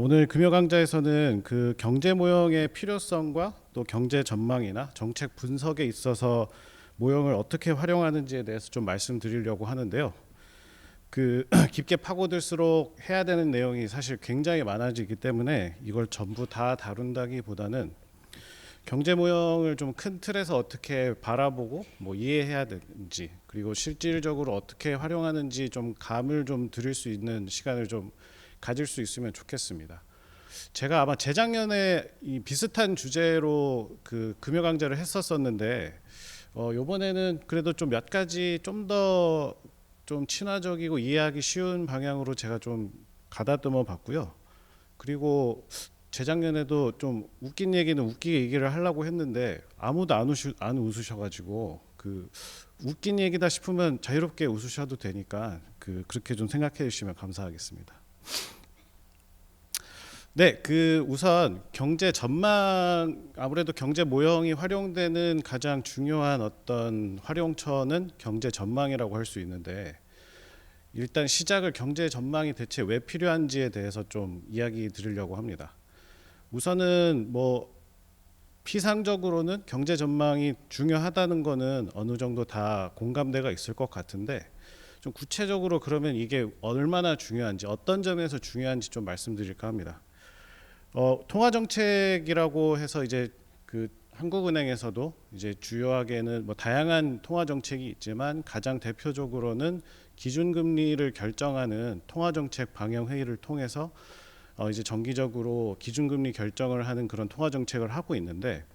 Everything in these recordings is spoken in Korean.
오늘 금요 강좌에서는 그 경제 모형의 필요성과 또 경제 전망이나 정책 분석에 있어서 모형을 어떻게 활용하는지에 대해서 좀 말씀드리려고 하는데요. 그 깊게 파고들수록 해야 되는 내용이 사실 굉장히 많아지기 때문에 이걸 전부 다 다룬다기보다는 경제 모형을 좀 큰 틀에서 어떻게 바라보고 뭐 이해해야 되는지, 그리고 실질적으로 어떻게 활용하는지 좀 감을 좀 드릴 수 있는 시간을 좀 가질 수 있으면 좋겠습니다. 제가 아마 재작년에 이 비슷한 주제로 그 금요 강좌를 했었었는데 요번에는 그래도 좀 몇 가지 좀 더 좀 친화적이고 이해하기 쉬운 방향으로 제가 좀 가다듬어 봤고요. 그리고 재작년에도 좀 웃긴 얘기는 웃기게 얘기를 하려고 했는데 아무도 안 웃으셔가지고 그 웃긴 얘기다 싶으면 자유롭게 웃으셔도 되니까 그렇게 좀 생각해 주시면 감사하겠습니다. 네, 우선 경제 전망, 아무래도 경제 모형이 활용되는 가장 중요한 어떤 활용처는 경제 전망이라고 할 수 있는데, 일단 시작을 경제 전망이 대체 왜 필요한지에 대해서 좀 이야기 드리려고 합니다. 우선은 뭐 피상적으로는 경제 전망이 중요하다는 거는 어느 정도 다 공감대가 있을 것 같은데, 좀 구체적으로 그러면 이게 얼마나 중요한지, 어떤 점에서 중요한지 좀 말씀드릴까 합니다. 통화 정책이라고 해서 이제 한국은행에서도 이제 주요하게는 뭐 다양한 통화 정책이 있지만 가장 대표적으로는 기준금리를 결정하는 통화 정책 방향 회의를 통해서 이제 정기적으로 기준금리 결정을 하는 그런 통화 정책을 하고 있는데,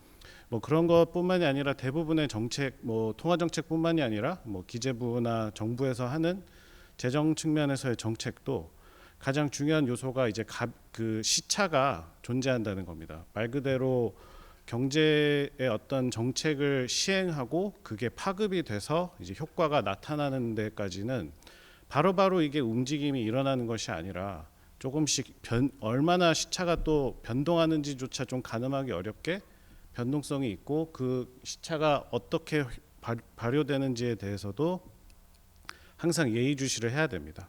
뭐 그런 것뿐만이 아니라 대부분의 정책, 뭐 통화 정책뿐만이 아니라 뭐 기재부나 정부에서 하는 재정 측면에서의 정책도 가장 중요한 요소가 이제 그 시차가 존재한다는 겁니다. 말 그대로 경제의 어떤 정책을 시행하고 그게 파급이 돼서 이제 효과가 나타나는 데까지는 바로바로 이게 움직임이 일어나는 것이 아니라 조금씩 얼마나 시차가 또 변동하는지조차 좀 가늠하기 어렵게 변동성이 있고, 그 시차가 어떻게 발효되는지에 대해서도 항상 예의주시를 해야 됩니다.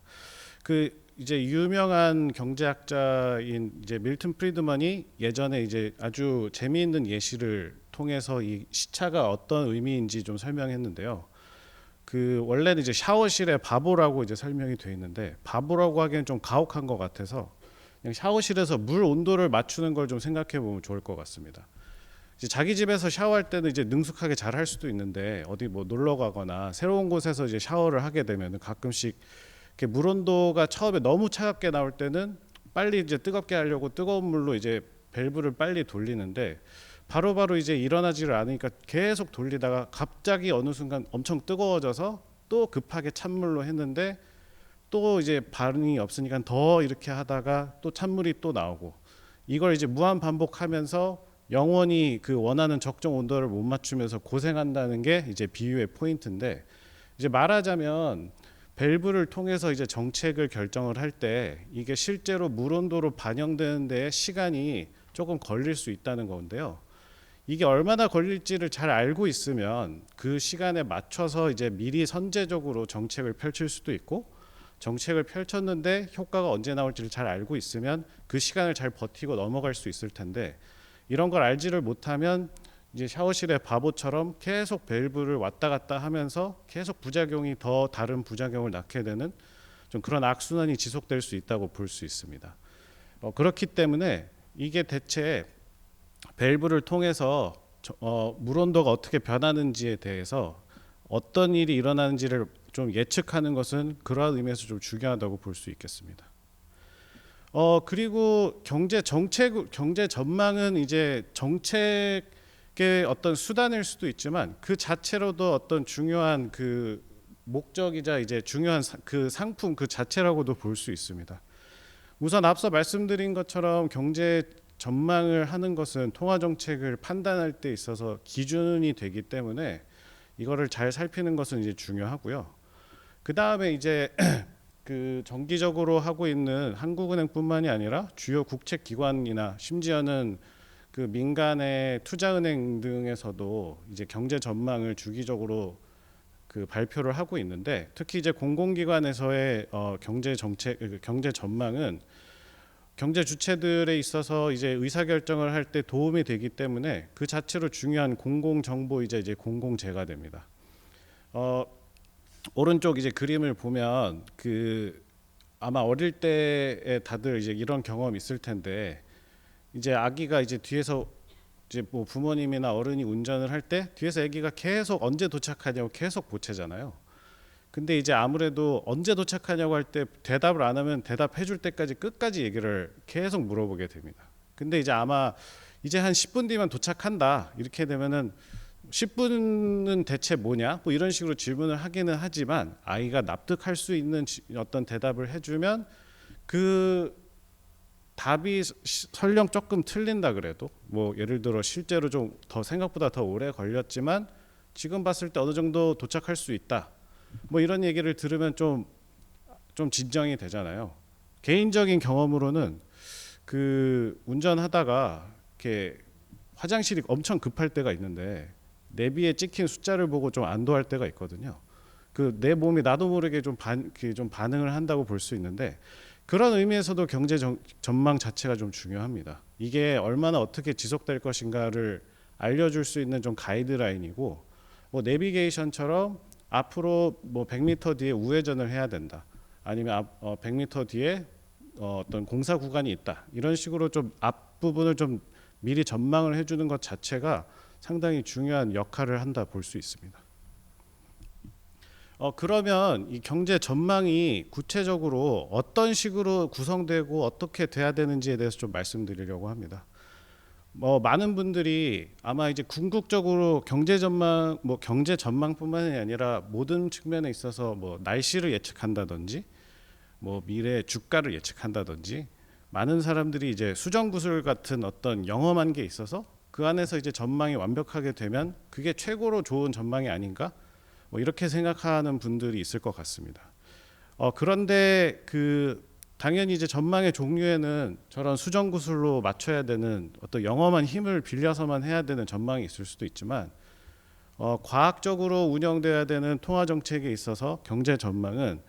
이제 유명한 경제학자인 이제 밀턴 프리드먼이 예전에 이제 아주 재미있는 예시를 통해서 이 시차가 어떤 의미인지 좀 설명했는데요. 원래는 이제 샤워실에 바보라고 이제 설명이 되어 있는데, 바보라고 하기엔 좀 가혹한 것 같아서 그냥 샤워실에서 물 온도를 맞추는 걸 좀 생각해 보면 좋을 것 같습니다. 이제 자기 집에서 샤워할 때는 이제 능숙하게 잘 할 수도 있는데, 어디 뭐 놀러 가거나 새로운 곳에서 이제 샤워를 하게 되면 가끔씩 이렇게 물 온도가 처음에 너무 차갑게 나올 때는 빨리 이제 뜨겁게 하려고 뜨거운 물로 이제 밸브를 빨리 돌리는데, 바로바로 이제 일어나지를 않으니까 계속 돌리다가 갑자기 어느 순간 엄청 뜨거워져서 또 급하게 찬물로 했는데 또 이제 반응이 없으니까 더 이렇게 하다가 또 찬물이 또 나오고, 이걸 이제 무한 반복하면서 영원히 그 원하는 적정 온도를 못 맞추면서 고생한다는 게 이제 비유의 포인트인데, 이제 말하자면 밸브를 통해서 이제 정책을 결정을 할 때 이게 실제로 물 온도로 반영되는 데 시간이 조금 걸릴 수 있다는 건데요. 이게 얼마나 걸릴지를 잘 알고 있으면 그 시간에 맞춰서 이제 미리 선제적으로 정책을 펼칠 수도 있고, 정책을 펼쳤는데 효과가 언제 나올지를 잘 알고 있으면 그 시간을 잘 버티고 넘어갈 수 있을 텐데, 이런 걸 알지를 못하면 이제 샤워실의 바보처럼 계속 밸브를 왔다 갔다 하면서 계속 부작용이 더 다른 부작용을 낳게 되는 좀 그런 악순환이 지속될 수 있다고 볼 수 있습니다. 그렇기 때문에 이게 대체 밸브를 통해서 물 온도가 어떻게 변하는지에 대해서 어떤 일이 일어나는지를 좀 예측하는 것은 그러한 의미에서 좀 중요하다고 볼 수 있겠습니다. 그리고 경제 전망은 이제 정책의 어떤 수단일 수도 있지만 그 자체로도 어떤 중요한 그 목적이자 이제 중요한 그 상품 그 자체라고도 볼 수 있습니다. 우선 앞서 말씀드린 것처럼 경제 전망을 하는 것은 통화 정책을 판단할 때 있어서 기준이 되기 때문에 이거를 잘 살피는 것은 이제 중요하고요. 그 다음에 이제 정기적으로 하고 있는 한국은행뿐만이 아니라 주요 국책기관이나 심지어는 그 민간의 투자은행 등에서도 이제 경제 전망을 주기적으로 발표를 하고 있는데, 특히 이제 공공기관에서의 경제 전망은 경제 주체들에 있어서 이제 의사결정을 할 때 도움이 되기 때문에 그 자체로 중요한 공공정보이자 이제 공공재가 됩니다. 오른쪽 이제 그림을 보면 아마 어릴 때에 다들 이제 이런 경험 있을 텐데, 이제 아기가 이제 뒤에서 이제 뭐 부모님이나 어른이 운전을 할 때 뒤에서 아기가 계속 언제 도착하냐고 계속 보채잖아요. 근데 이제 아무래도 언제 도착하냐고 할 때 대답을 안 하면 대답해 줄 때까지 끝까지 얘기를 계속 물어보게 됩니다. 근데 이제 아마 이제 한 10분 뒤면 도착한다 이렇게 되면은 10분은 대체 뭐냐 뭐 이런 식으로 질문을 하기는 하지만, 아이가 납득할 수 있는 어떤 대답을 해주면 그 답이 설령 조금 틀린다 그래도, 뭐 예를 들어 실제로 좀 더 생각보다 더 오래 걸렸지만 지금 봤을 때 어느 정도 도착할 수 있다, 뭐 이런 얘기를 들으면 좀 진정이 되잖아요. 개인적인 경험으로는 운전하다가 이렇게 화장실이 엄청 급할 때가 있는데 내비에 찍힌 숫자를 보고 좀 안도할 때가 있거든요. 내 몸이 나도 모르게 좀 반응을 한다고 볼 수 있는데, 그런 의미에서도 경제 전망 자체가 좀 중요합니다. 이게 얼마나 어떻게 지속될 것인가를 알려줄 수 있는 좀 가이드라인이고, 뭐 내비게이션처럼 앞으로 뭐 100m 뒤에 우회전을 해야 된다, 아니면 100m 뒤에 어떤 공사 구간이 있다, 이런 식으로 좀 앞부분을 좀 미리 전망을 해주는 것 자체가 상당히 중요한 역할을 한다 볼 수 있습니다. 그러면 이 경제 전망이 구체적으로 어떤 식으로 구성되고 어떻게 돼야 되는지에 대해서 좀 말씀드리려고 합니다. 많은 분들이 아마 이제 궁극적으로 경제 전망뿐만이 아니라 모든 측면에 있어서 뭐 날씨를 예측한다든지 뭐 미래 주가를 예측한다든지, 많은 사람들이 이제 수정구슬 같은 어떤 영험한 게 있어서 그 안에서 이제 전망이 완벽하게 되면 그게 최고로 좋은 전망이 아닌가, 뭐 이렇게 생각하는 분들이 있을 것 같습니다. 그런데 당연히 이제 전망의 종류에는 저런 수정구슬로 맞춰야 되는 어떤 영험한 힘을 빌려서만 해야 되는 전망이 있을 수도 있지만, 과학적으로 운영돼야 되는 통화 정책에 있어서 경제 전망은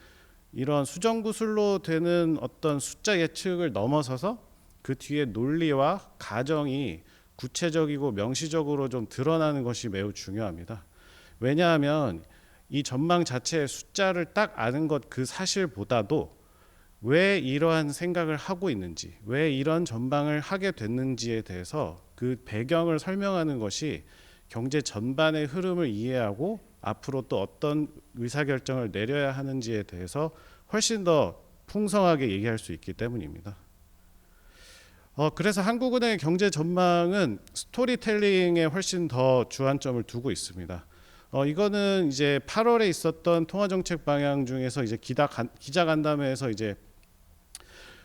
이런 수정구슬로 되는 어떤 숫자 예측을 넘어서서 그 뒤에 논리와 가정이 구체적이고 명시적으로 좀 드러나는 것이 매우 중요합니다. 왜냐하면 이 전망 자체의 숫자를 딱 아는 것 그 사실보다도 왜 이러한 생각을 하고 있는지, 왜 이런 전망을 하게 됐는지에 대해서 그 배경을 설명하는 것이 경제 전반의 흐름을 이해하고 앞으로 또 어떤 의사결정을 내려야 하는지에 대해서 훨씬 더 풍성하게 얘기할 수 있기 때문입니다. 그래서 한국은행의 경제 전망은 스토리텔링에 훨씬 더 주안점을 두고 있습니다. 이거는 이제 8월에 있었던 통화정책 방향 중에서 이제 기자간담회에서 이제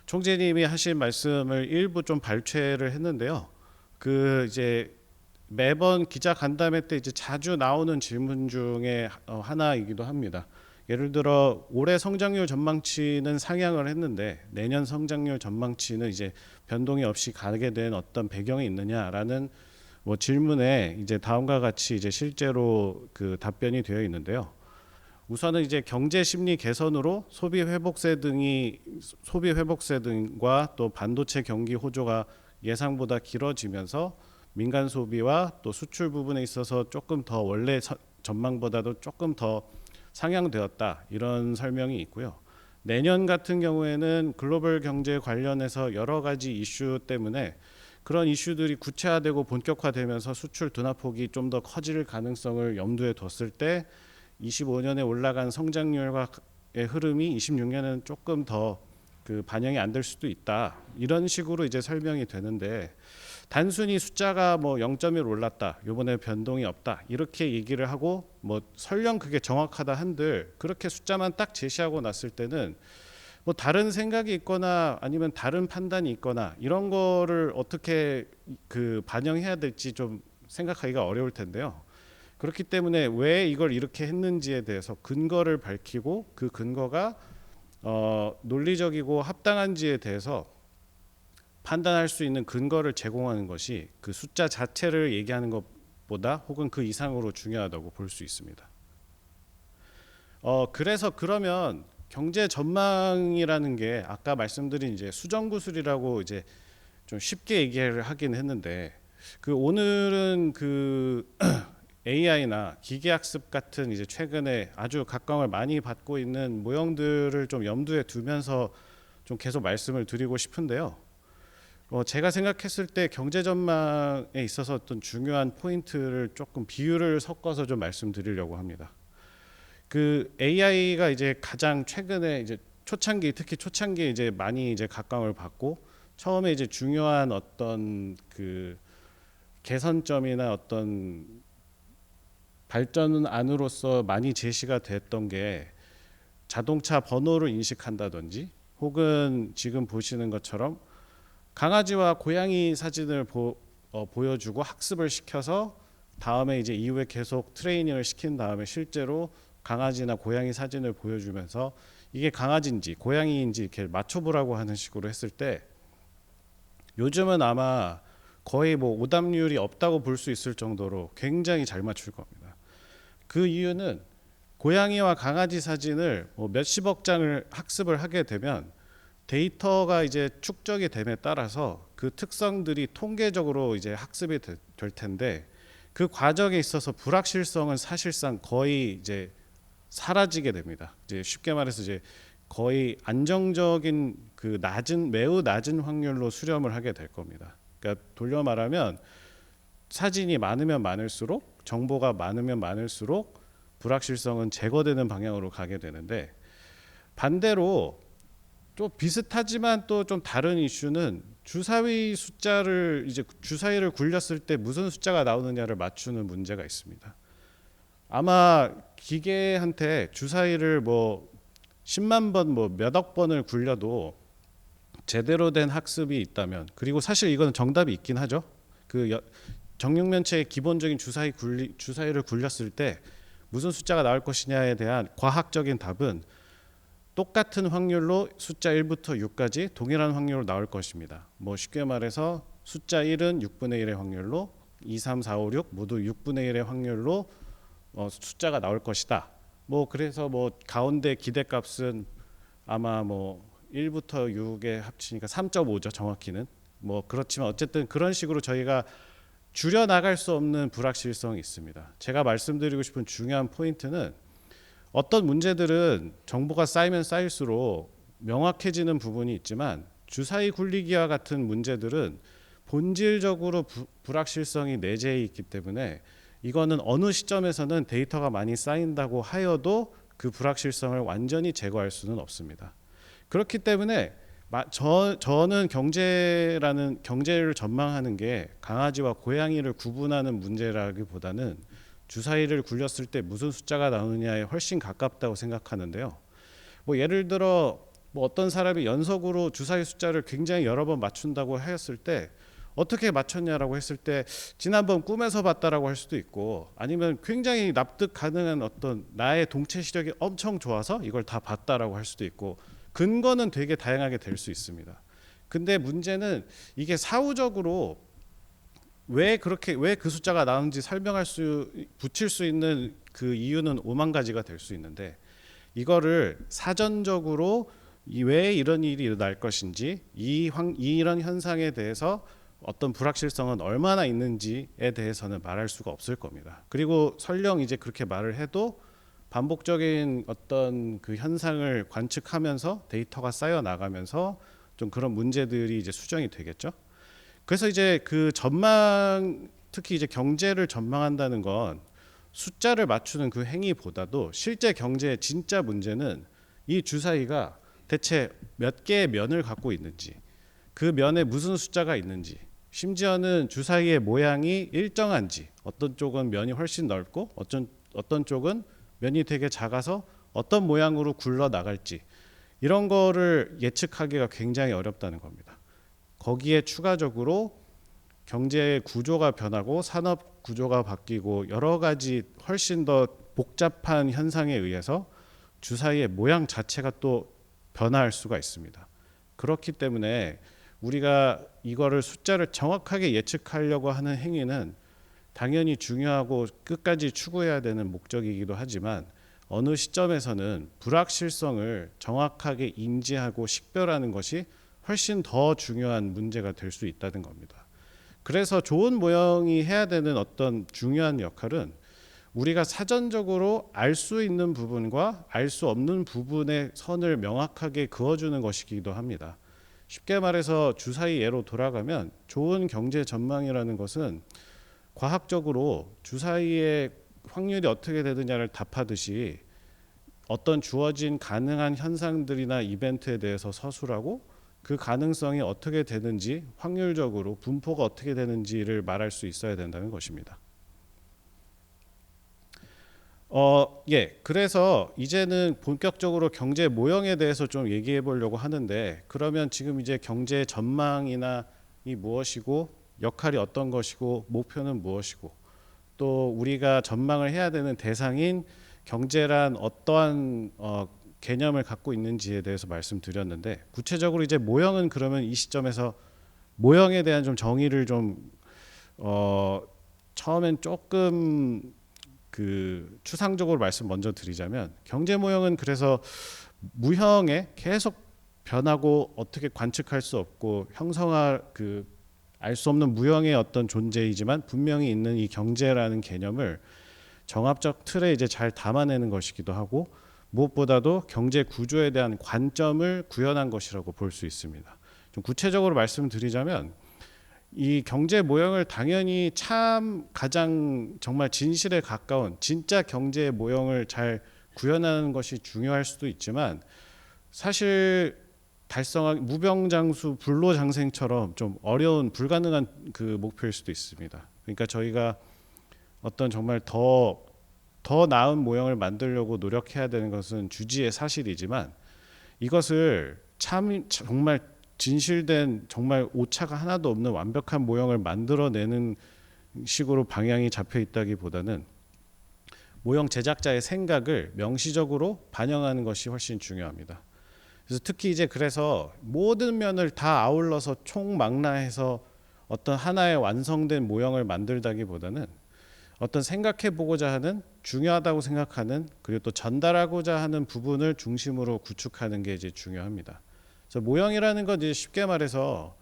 총재님이 하신 말씀을 일부 좀 발췌를 했는데요. 이제 매번 기자간담회 때 이제 자주 나오는 질문 중에 하나이기도 합니다. 예를 들어 올해 성장률 전망치는 상향을 했는데 내년 성장률 전망치는 이제 변동이 없이 가게 된 어떤 배경이 있느냐라는 뭐 질문에 이제 다음과 같이 이제 실제로 답변이 되어 있는데요. 우선은 이제 경제 심리 개선으로 소비 회복세 등과 또 반도체 경기 호조가 예상보다 길어지면서 민간 소비와 또 수출 부분에 있어서 조금 더 원래 전망보다도 조금 더 상향되었다, 이런 설명이 있고요. 내년 같은 경우에는 글로벌 경제 관련해서 여러 가지 이슈 때문에 그런 이슈들이 구체화되고 본격화되면서 수출 둔화폭이 좀 더 커질 가능성을 염두에 뒀을 때 25년에 올라간 성장률의 흐름이 26년에는 조금 더 반영이 안 될 수도 있다, 이런 식으로 이제 설명이 되는데, 단순히 숫자가 뭐 0.1 올랐다, 요번에 변동이 없다, 이렇게 얘기를 하고 뭐 설령 그게 정확하다 한들 그렇게 숫자만 딱 제시하고 났을 때는 뭐 다른 생각이 있거나 아니면 다른 판단이 있거나 이런 거를 어떻게 반영해야 될지 좀 생각하기가 어려울 텐데요. 그렇기 때문에 왜 이걸 이렇게 했는지에 대해서 근거를 밝히고 그 근거가 논리적이고 합당한지에 대해서 판단할 수 있는 근거를 제공하는 것이 그 숫자 자체를 얘기하는 것보다 혹은 그 이상으로 중요하다고 볼 수 있습니다. 그래서 그러면 경제 전망이라는 게 아까 말씀드린 이제 수정구술이라고 이제 좀 쉽게 얘기를 하긴 했는데, 그 오늘은 그 AI나 기계학습 같은 이제 최근에 아주 각광을 많이 받고 있는 모형들을 좀 염두에 두면서 좀 계속 말씀을 드리고 싶은데요. 제가 생각했을 때 경제 전망에 있어서 어떤 중요한 포인트를 조금 비율을 섞어서 좀 말씀드리려고 합니다. 그 AI가 이제 가장 최근에 이제 초창기, 특히 초창기에 이제 많이 이제 각광을 받고, 처음에 이제 중요한 어떤 그 개선점이나 어떤 발전안으로서 많이 제시가 됐던 게 자동차 번호를 인식한다든지, 혹은 지금 보시는 것처럼 강아지와 고양이 사진을 보여주고 학습을 시켜서 다음에 이제 이후에 계속 트레이닝을 시킨 다음에 실제로 강아지나 고양이 사진을 보여주면서 이게 강아지인지 고양이인지 이렇게 맞춰보라고 하는 식으로 했을 때, 요즘은 아마 거의 뭐 오답률이 없다고 볼 수 있을 정도로 굉장히 잘 맞출 겁니다. 그 이유는 고양이와 강아지 사진을 뭐 몇십억 장을 학습을 하게 되면 데이터가 이제 축적이 됨에 따라서 그 특성들이 통계적으로 이제 학습이 될 텐데, 그 과정에 있어서 불확실성은 사실상 거의 이제 사라지게 됩니다. 이제 쉽게 말해서 이제 거의 안정적인 그 매우 낮은 확률로 수렴을 하게 될 겁니다. 그러니까 돌려 말하면 사진이 많으면 많을수록, 정보가 많으면 많을수록 불확실성은 제거되는 방향으로 가게 되는데, 반대로 또 비슷하지만 또 좀 다른 이슈는 주사위 숫자를 이제 주사위를 굴렸을 때 무슨 숫자가 나오느냐를 맞추는 문제가 있습니다. 아마 기계한테 주사위를 뭐 10만 번 뭐 몇억 번을 굴려도 제대로 된 학습이 있다면, 그리고 사실 이거는 정답이 있긴 하죠. 그 정육면체의 기본적인 주사위를 굴렸을 때 무슨 숫자가 나올 것이냐에 대한 과학적인 답은 똑같은 확률로 숫자 1부터 6까지 동일한 확률로 나올 것입니다. 뭐 쉽게 말해서 숫자 1은 6분의 1의 확률로, 2, 3, 4, 5, 6 모두 6분의 1의 확률로 숫자가 나올 것이다. 뭐 그래서 뭐 가운데 기대값은 아마 뭐 1부터 6에 합치니까 3.5죠. 정확히는. 뭐 그렇지만 어쨌든 그런 식으로 저희가 줄여 나갈 수 없는 불확실성이 있습니다. 제가 말씀드리고 싶은 중요한 포인트는, 어떤 문제들은 정보가 쌓이면 쌓일수록 명확해지는 부분이 있지만, 주사위 굴리기와 같은 문제들은 본질적으로 불확실성이 내재해 있기 때문에, 이거는 어느 시점에서는 데이터가 많이 쌓인다고 하여도 그 불확실성을 완전히 제거할 수는 없습니다. 그렇기 때문에 저는 경제를 전망하는 게 강아지와 고양이를 구분하는 문제라기보다는 주사위를 굴렸을 때 무슨 숫자가 나오느냐에 훨씬 가깝다고 생각하는데요. 뭐 예를 들어 뭐 어떤 사람이 연속으로 주사위 숫자를 굉장히 여러 번 맞춘다고 했을 때, 어떻게 맞췄냐라고 했을 때 지난번 꿈에서 봤다라고 할 수도 있고, 아니면 굉장히 납득 가능한 어떤 나의 동체 시력이 엄청 좋아서 이걸 다 봤다라고 할 수도 있고, 근거는 되게 다양하게 될 수 있습니다. 근데 문제는 이게 사후적으로 왜 그 숫자가 나오는지 붙일 수 있는 그 이유는 오만 가지가 될 수 있는데, 이거를 사전적으로 왜 이런 일이 일어날 것인지, 이런 현상에 대해서 어떤 불확실성은 얼마나 있는지에 대해서는 말할 수가 없을 겁니다. 그리고 설령 이제 그렇게 말을 해도 반복적인 어떤 그 현상을 관측하면서 데이터가 쌓여 나가면서 좀 그런 문제들이 이제 수정이 되겠죠. 그래서 이제 그 특히 이제 경제를 전망한다는 건 숫자를 맞추는 그 행위보다도 실제 경제의 진짜 문제는 이 주사위가 대체 몇 개의 면을 갖고 있는지, 그 면에 무슨 숫자가 있는지, 심지어는 주사위의 모양이 일정한지, 어떤 쪽은 면이 훨씬 넓고 어떤 쪽은 면이 되게 작아서 어떤 모양으로 굴러 나갈지, 이런 거를 예측하기가 굉장히 어렵다는 겁니다. 거기에 추가적으로 경제의 구조가 변하고 산업 구조가 바뀌고 여러 가지 훨씬 더 복잡한 현상에 의해서 주사위의 모양 자체가 또 변화할 수가 있습니다. 그렇기 때문에 우리가 이거를 숫자를 정확하게 예측하려고 하는 행위는 당연히 중요하고 끝까지 추구해야 되는 목적이기도 하지만, 어느 시점에서는 불확실성을 정확하게 인지하고 식별하는 것이 훨씬 더 중요한 문제가 될 수 있다는 겁니다. 그래서 좋은 모형이 해야 되는 어떤 중요한 역할은 우리가 사전적으로 알 수 있는 부분과 알 수 없는 부분의 선을 명확하게 그어주는 것이기도 합니다. 쉽게 말해서 주사위 예로 돌아가면 좋은 경제 전망이라는 것은 과학적으로 주사위의 확률이 어떻게 되느냐를 답하듯이 어떤 주어진 가능한 현상들이나 이벤트에 대해서 서술하고 그 가능성이 어떻게 되는지 확률적으로 분포가 어떻게 되는지를 말할 수 있어야 된다는 것입니다. 그래서 이제는 본격적으로 경제 모형에 대해서 좀 얘기해 보려고 하는데, 그러면 지금 이제 경제 전망이나 이 무엇이고 역할이 어떤 것이고 목표는 무엇이고 또 우리가 전망을 해야 되는 대상인 경제란 어떠한 개념을 갖고 있는지에 대해서 말씀드렸는데, 구체적으로 이제 모형은 그러면 이 시점에서 모형에 대한 좀 정의를 좀 처음엔 조금 추상적으로 말씀 먼저 드리자면, 경제 모형은 그래서 무형에 계속 변하고 어떻게 관측할 수 없고 형성할 알 수 없는 무형의 어떤 존재이지만 분명히 있는 이 경제라는 개념을 정합적 틀에 이제 잘 담아내는 것이기도 하고, 무엇보다도 경제 구조에 대한 관점을 구현한 것이라고 볼 수 있습니다. 좀 구체적으로 말씀드리자면, 이 경제 모형을 당연히 참 가장 정말 진실에 가까운 진짜 경제의 모형을 잘 구현하는 것이 중요할 수도 있지만, 사실 달성하기 무병장수 불로장생처럼 좀 어려운 불가능한 목표일 수도 있습니다. 그러니까 저희가 어떤 정말 더 나은 모형을 만들려고 노력해야 되는 것은 주지의 사실이지만, 이것을 정말 진실된 정말 오차가 하나도 없는 완벽한 모형을 만들어내는 식으로 방향이 잡혀 있다기보다는 모형 제작자의 생각을 명시적으로 반영하는 것이 훨씬 중요합니다. 그래서 특히 이제 그래서 모든 면을 다 아울러서 총망라해서 어떤 하나의 완성된 모형을 만들다기보다는 어떤 생각해 보고자 하는, 중요하다고 생각하는, 그리고 또 전달하고자 하는 부분을 중심으로 구축하는 게 이제 중요합니다. 그래서 모형이라는 건 이제 쉽게 말해서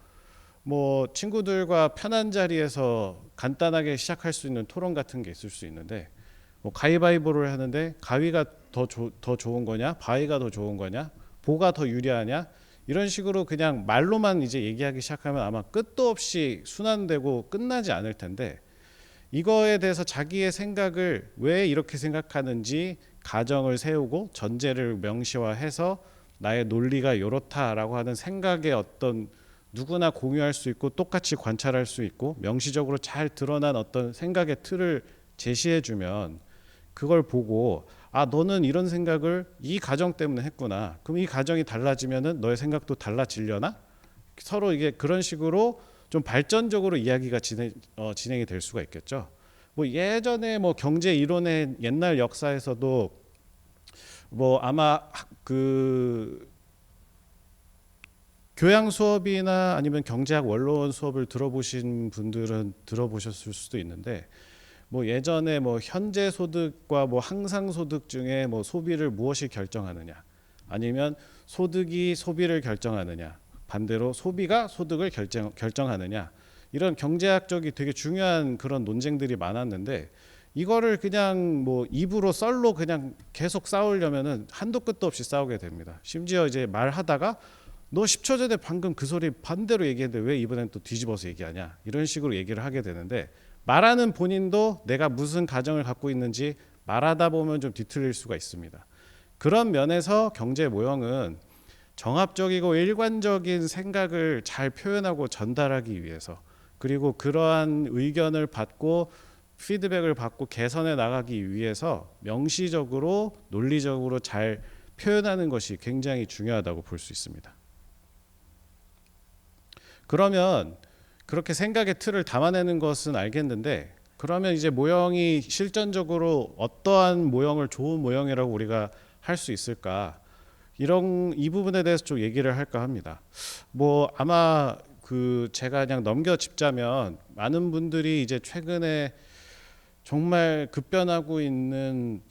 뭐 친구들과 편한 자리에서 간단하게 시작할 수 있는 토론 같은 게 있을 수 있는데, 뭐 가위바위보를 하는데 가위가 더 좋은 거냐, 바위가 더 좋은 거냐, 보가 더 유리하냐, 이런 식으로 그냥 말로만 이제 얘기하기 시작하면 아마 끝도 없이 순환되고 끝나지 않을 텐데, 이거에 대해서 자기의 생각을 왜 이렇게 생각하는지 가정을 세우고 전제를 명시화해서 나의 논리가 이렇다라고 하는 생각의 어떤 누구나 공유할 수 있고 똑같이 관찰할 수 있고 명시적으로 잘 드러난 어떤 생각의 틀을 제시해주면, 그걸 보고 너는 이런 생각을 이 가정 때문에 했구나, 그럼 이 가정이 달라지면은 너의 생각도 달라지려나, 서로 이게 그런 식으로 좀 발전적으로 이야기가 진행이 될 수가 있겠죠. 뭐 예전에 뭐 경제 이론의 옛날 역사에서도 뭐 아마 교양 수업이나 아니면 경제학 원로원 수업을 들어보신 분들은 들어보셨을 수도 있는데, 뭐 예전에 뭐 현재 소득과 뭐 항상 소득 중에 뭐 소비를 무엇이 결정하느냐, 아니면 소득이 소비를 결정하느냐, 반대로 소비가 소득을 결정하느냐, 이런 경제학적이 되게 중요한 그런 논쟁들이 많았는데, 이거를 그냥 뭐 입으로 썰로 그냥 계속 싸우려면은 한도 끝도 없이 싸우게 됩니다. 심지어 이제 말하다가 너 10초 전에 방금 그 소리 반대로 얘기했는데 왜 이번엔 또 뒤집어서 얘기하냐, 이런 식으로 얘기를 하게 되는데, 말하는 본인도 내가 무슨 가정을 갖고 있는지 말하다 보면 좀 뒤틀릴 수가 있습니다. 그런 면에서 경제 모형은 정합적이고 일관적인 생각을 잘 표현하고 전달하기 위해서, 그리고 그러한 의견을 받고 피드백을 받고 개선해 나가기 위해서 명시적으로 논리적으로 잘 표현하는 것이 굉장히 중요하다고 볼 수 있습니다. 그러면 그렇게 생각의 틀을 담아내는 것은 알겠는데, 그러면 이제 모형이 실전적으로 어떠한 모형을 좋은 모형이라고 우리가 할 수 있을까, 이 부분에 대해서 좀 얘기를 할까 합니다. 뭐 아마 제가 그냥 넘겨짚자면, 많은 분들이 이제 최근에 정말 급변하고 있는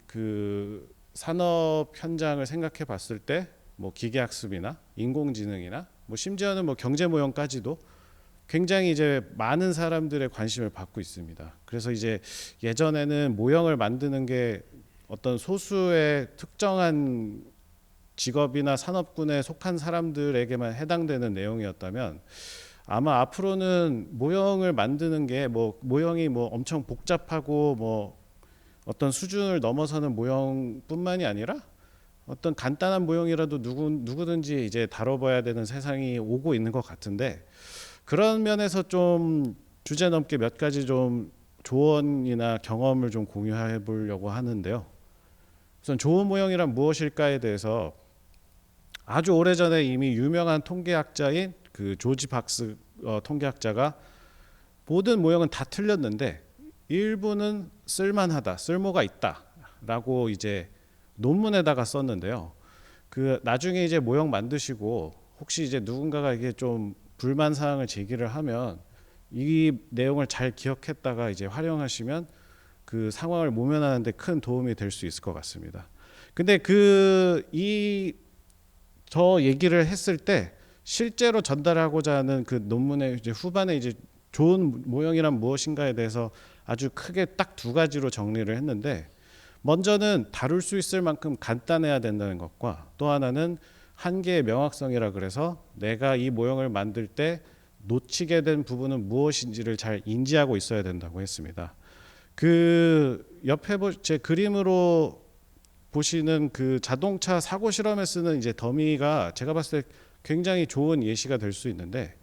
산업 현장을 생각해 봤을 때 뭐 기계학습이나 인공지능이나 뭐 심지어는 뭐 경제 모형까지도 굉장히 이제 많은 사람들의 관심을 받고 있습니다. 그래서 이제 예전에는 모형을 만드는 게 어떤 소수의 특정한 직업이나 산업군에 속한 사람들에게만 해당되는 내용이었다면, 아마 앞으로는 모형을 만드는 게 뭐 모형이 뭐 엄청 복잡하고 뭐 어떤 수준을 넘어서는 모형뿐만이 아니라 어떤 간단한 모형이라도 누구든지 이제 다뤄봐야 되는 세상이 오고 있는 것 같은데, 그런 면에서 좀 주제 넘게 몇 가지 좀 조언이나 경험을 좀 공유해 보려고 하는데요. 우선 좋은 모형이란 무엇일까에 대해서 아주 오래전에 이미 유명한 통계학자인 그 조지 박스 통계학자가 모든 모형은 다 틀렸는데 일부는 쓸만하다, 쓸모가 있다라고 이제 논문에다가 썼는데요. 그 나중에 이제 모형 만드시고 혹시 이제 누군가가 이게 좀 불만 사항을 제기를 하면 이 내용을 잘 기억했다가 이제 활용하시면 그 상황을 모면하는 데 큰 도움이 될 수 있을 것 같습니다. 근데 저 얘기를 했을 때 실제로 전달하고자 하는 그 논문의 이제 후반에 이제 좋은 모형이란 무엇인가에 대해서 아주 크게 딱 두 가지로 정리를 했는데, 먼저는 다룰 수 있을 만큼 간단해야 된다는 것과, 또 하나는 한계의 명확성이라 그래서 내가 이 모형을 만들 때 놓치게 된 부분은 무엇인지를 잘 인지하고 있어야 된다고 했습니다. 그 옆에 제 그림으로 보시는 그 자동차 사고 실험에 쓰는 이제 더미가 제가 봤을 때 굉장히 좋은 예시가 될 수 있는데,